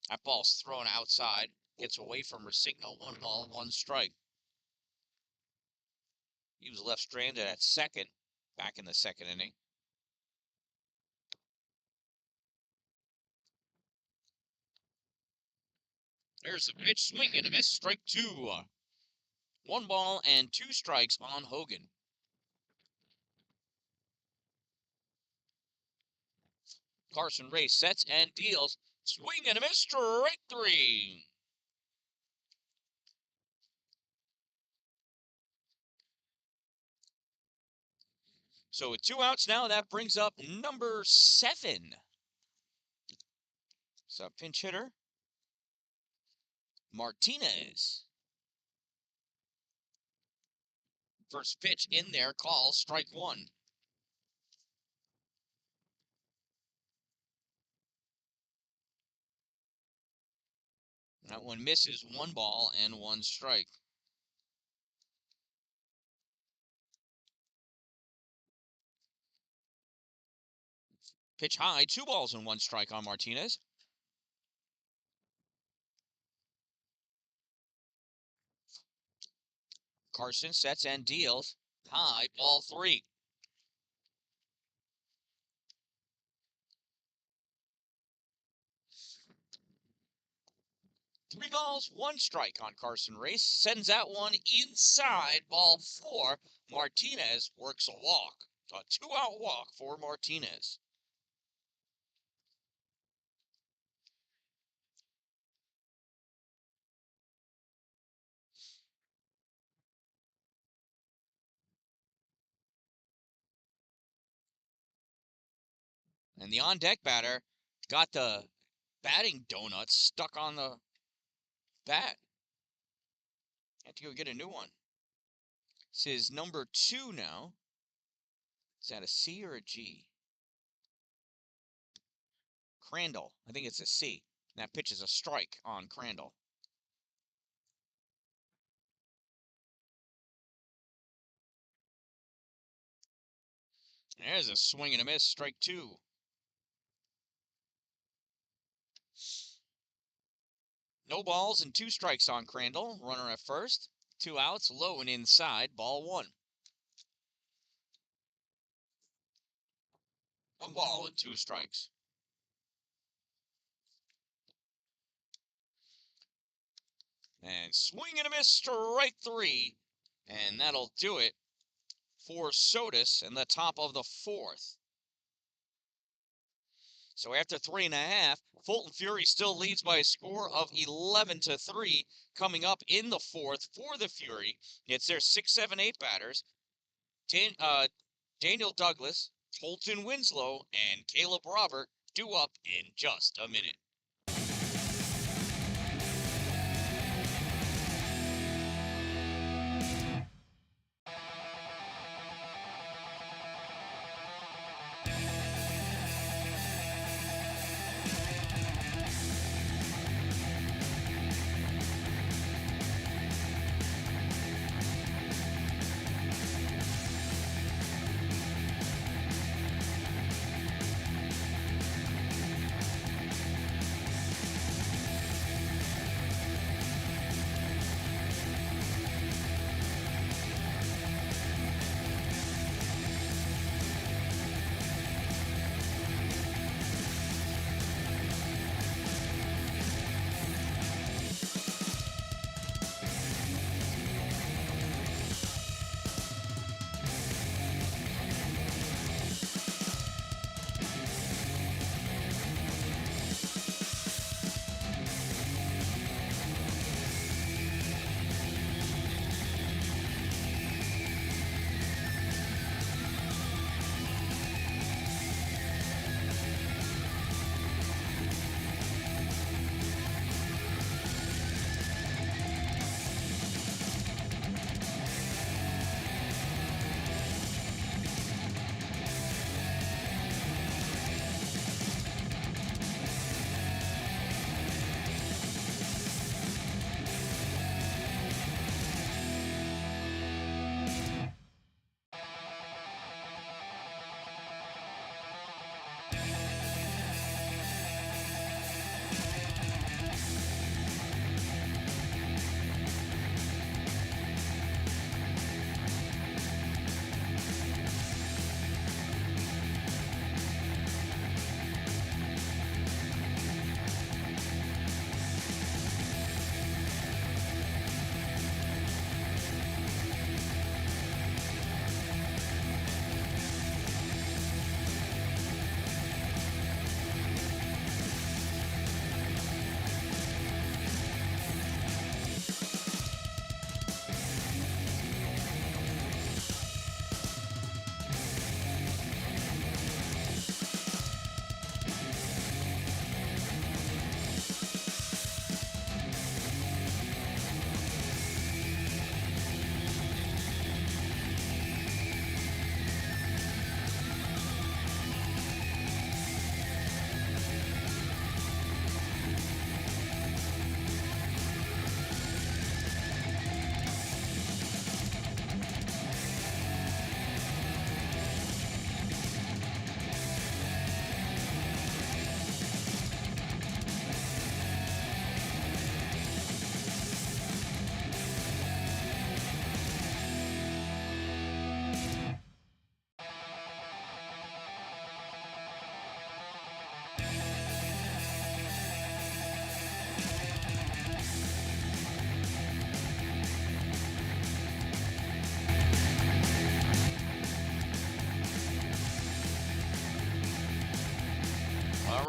That ball's thrown outside. Gets away from Resigno. 1 ball, 1 strike. He was left stranded at second back in the 2nd inning. There's the pitch, swing and a miss, strike 2. 1 ball and 2 strikes on Hogan. Carson Race sets and deals. Swing and a miss, strike 3. So with 2 outs now, that brings up number 7. So pinch hitter, Martinez. First pitch in there, call, strike 1. That one misses, 1 ball and 1 strike. Pitch high, 2 balls and 1 strike on Martinez. Carson sets and deals. High, ball 3. Three balls, 1 strike on Carson Race. Sends that one inside, ball 4. Martinez works a walk. A 2-out walk for Martinez. And the on-deck batter got the batting donuts stuck on the bat. Had to go get a new one. This is number 2 now. Is that a C or a G? Crandall. I think it's a C. That pitch is a strike on Crandall. There's a swing and a miss, strike 2. No balls and 2 strikes on Crandall. Runner at first. 2 outs, low and inside, ball 1. 1 ball and 2 strikes. And swing and a miss, strike 3. And that'll do it for Sodus in the top of the 4th. So after 3.5, Fulton Fury still leads by a score of 11-3. Coming up in the 4th for the Fury, it's their 6, 7, 8 batters. Daniel Douglas, Fulton Winslow, and Caleb Robert due up in just a minute.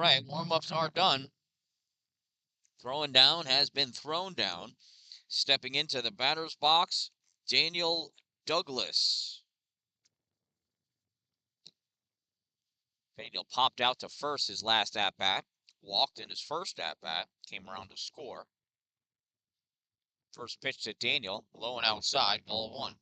right, warm-ups are done. Throwing down has been thrown down. Stepping into the batter's box, Daniel Douglas. Daniel popped out to first his last at-bat. Walked in his first at-bat. Came around to score. First pitch to Daniel, low and outside, ball 1.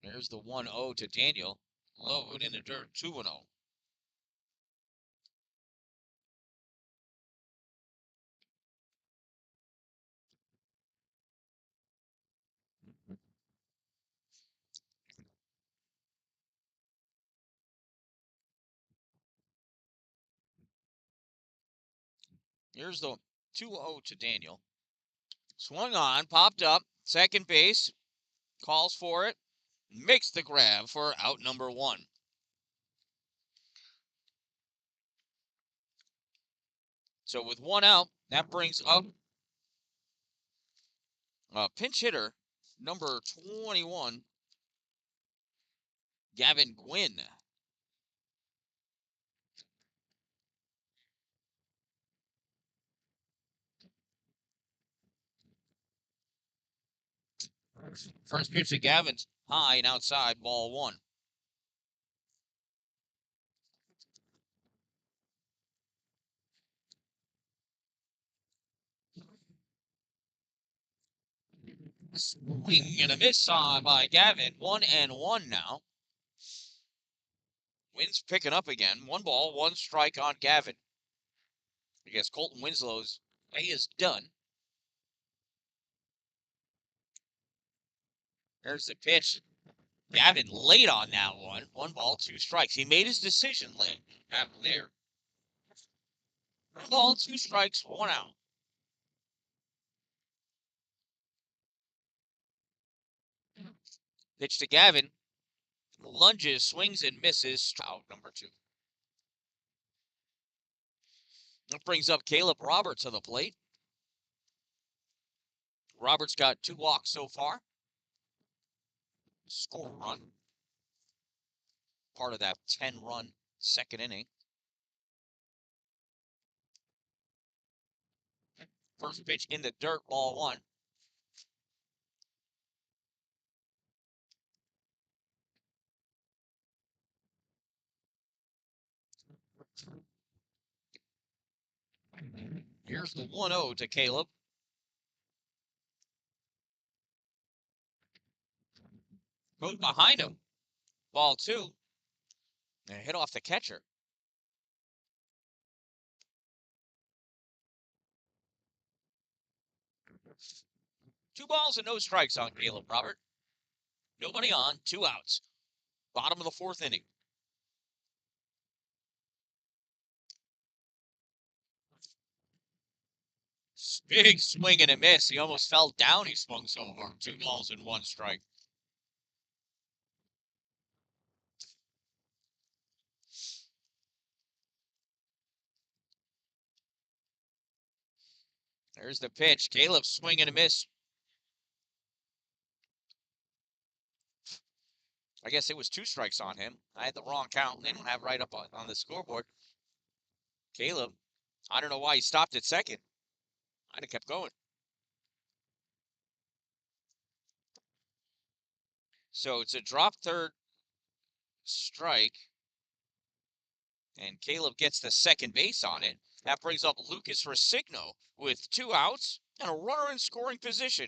There's the 1-0 to Daniel. Low and in the dirt, 2-0. Here's the 2-0 to Daniel. Swung on, popped up, second base, calls for it, makes the grab for out number 1. So with 1 out, that brings up pinch hitter number 21, Gavin Gwynn. First pitch to Gavin's high and outside, ball 1. Swing and a miss on by Gavin. 1-1 now. Wynn's picking up again. 1 ball, 1 strike on Gavin. I guess Colton Winslow's day is done. There's the pitch. Gavin late on that one. 1 ball, 2 strikes. He made his decision late. Happened there. 1 ball, 2 strikes, 1 out. Pitch to Gavin. Lunges, swings, and misses. Out number 2. That brings up Caleb Roberts to the plate. Roberts got 2 walks so far. Score run. Part of that 10-run second inning. First pitch in the dirt, ball 1. Here's the 1-0 to Caleb. Goes behind him. Ball 2. And hit off the catcher. 2 balls and no strikes on Caleb Robert. Nobody on, 2 outs. Bottom of the 4th inning. Big swing and a miss. He almost fell down. He swung so hard. 2 balls and 1 strike. There's the pitch. Caleb swing and a miss. I guess it was 2 strikes on him. I had the wrong count. They don't have right up on the scoreboard. Caleb, I don't know why he stopped at second. I'd have kept going. So it's a drop third strike. And Caleb gets the second base on it. That brings up Lucas Resigno with 2 outs and a runner in scoring position.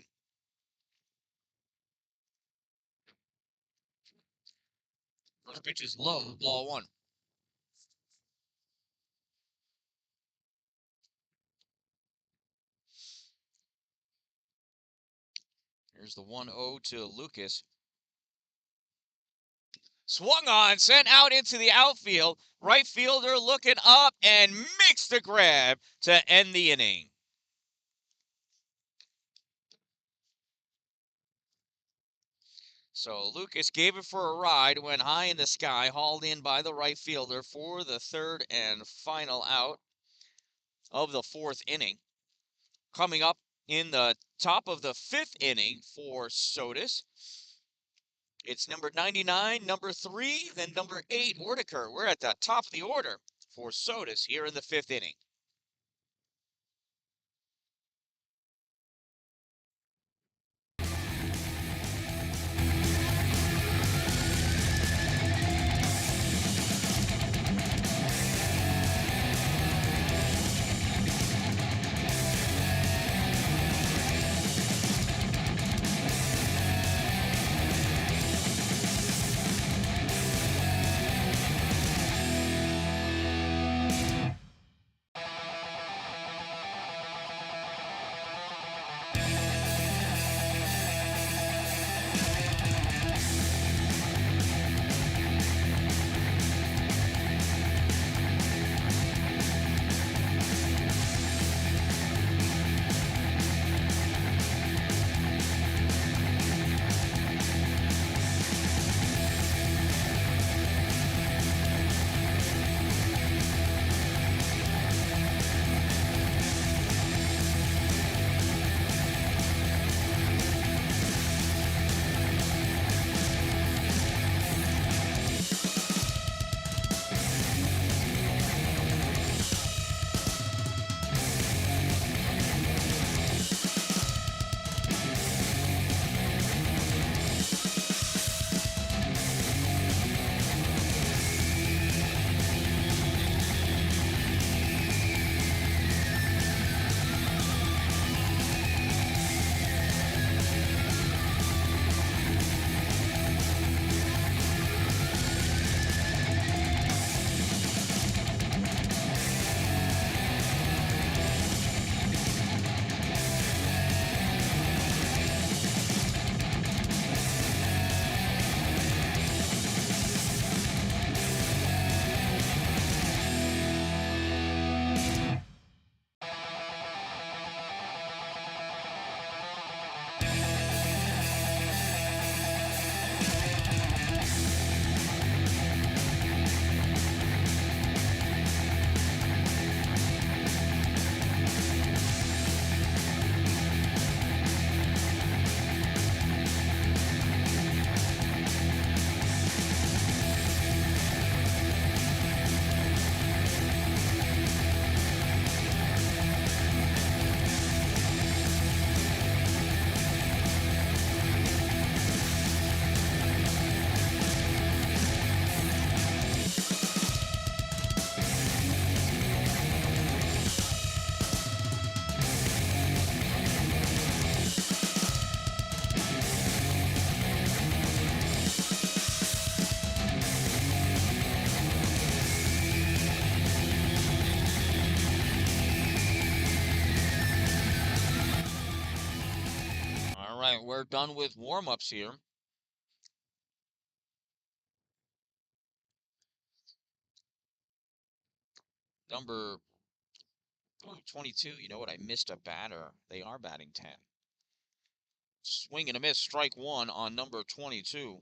First pitch is low, ball 1. Here's the 1-0 to Lucas. Swung on, sent out into the outfield. Right fielder looking up and makes the grab to end the inning. So Lucas gave it for a ride, went high in the sky, hauled in by the right fielder for the 3rd and final out. of the 4th inning. Coming up in the top of the 5th inning for Sodus, it's number 99, number 3, then number 8, Ortaker. We're at the top of the order for Sodus here in the 5th inning. All right, we're done with warm-ups here. Number 22, you know what? I missed a batter. They are batting 10. Swing and a miss, strike 1 on number 22.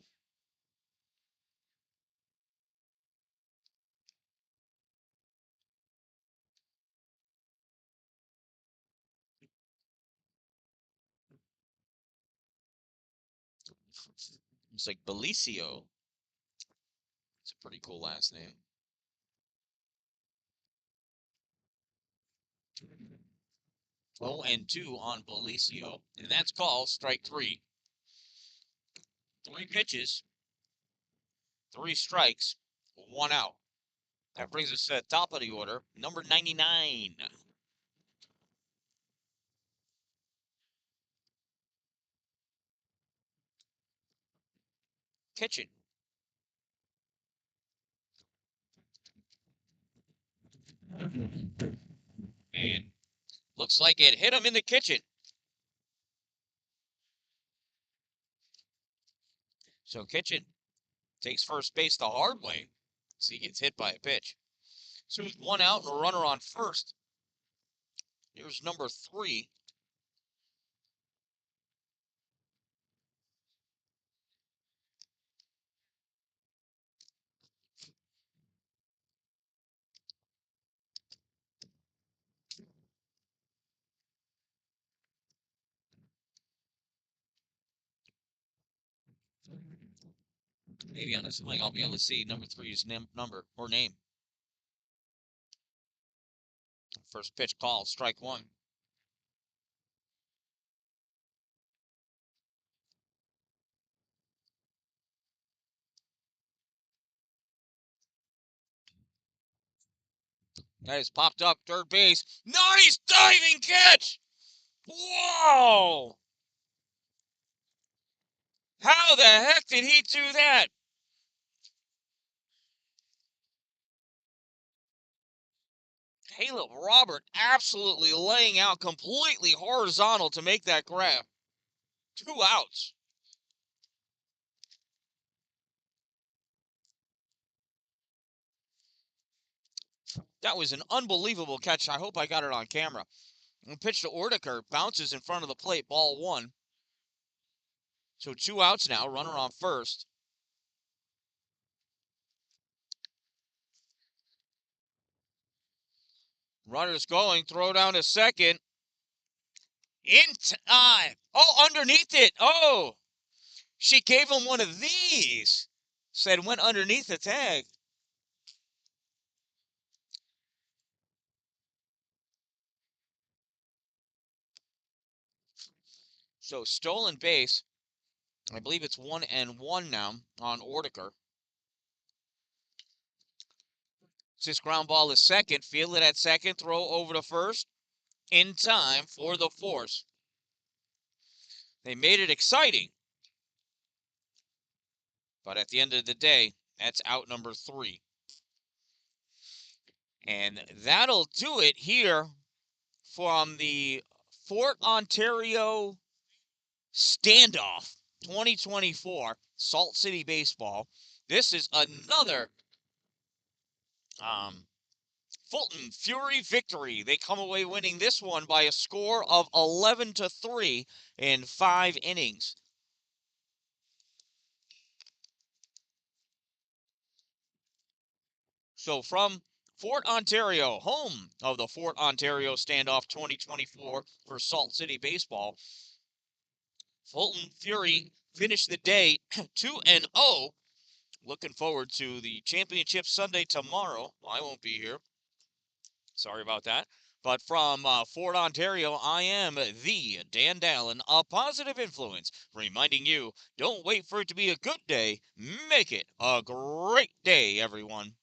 It's like Belicio. It's a pretty cool last name. 0-2 on Belicio, and that's called strike 3. 3 pitches, 3 strikes, 1 out. That brings us to the top of the order, number 99. Kitchen. And looks like it hit him in the kitchen. So Kitchen takes first base the hard way. So he gets hit by a pitch. So he's 1 out and a runner on first. Here's number 3. Maybe on this link I'll be able to see number 3's number or name. First pitch call, strike one. That is popped up, third base. Nice diving catch! Whoa! How the heck did he do that? Caleb Robert absolutely laying out completely horizontal to make that grab. 2 outs. That was an unbelievable catch. I hope I got it on camera. And pitch to Ordiker, bounces in front of the plate, ball 1. So 2 outs now, runner on first. Runner's going, throw down to second. In time. Oh, underneath it. Oh, she gave him one of these. Said went underneath the tag. So stolen base. I believe it's 1-1 now on Ordiker. This ground ball is second. Fielded at second. Throw over to first. In time for the force. They made it exciting. But at the end of the day, that's out number 3. And that'll do it here from the Fort Ontario Standoff 2024 Salt City Baseball. This is another Fulton Fury victory. They come away winning this one by a score of 11-3 in 5 innings. So from Fort Ontario, home of the Fort Ontario Standoff 2024 for Salt City Baseball, Fulton Fury finished the day 2-0. Looking forward to the championship Sunday tomorrow. I won't be here. Sorry about that. But from Fort Ontario, I am the Dan-Dalin, a positive influence, reminding you, don't wait for it to be a good day. Make it a great day, everyone.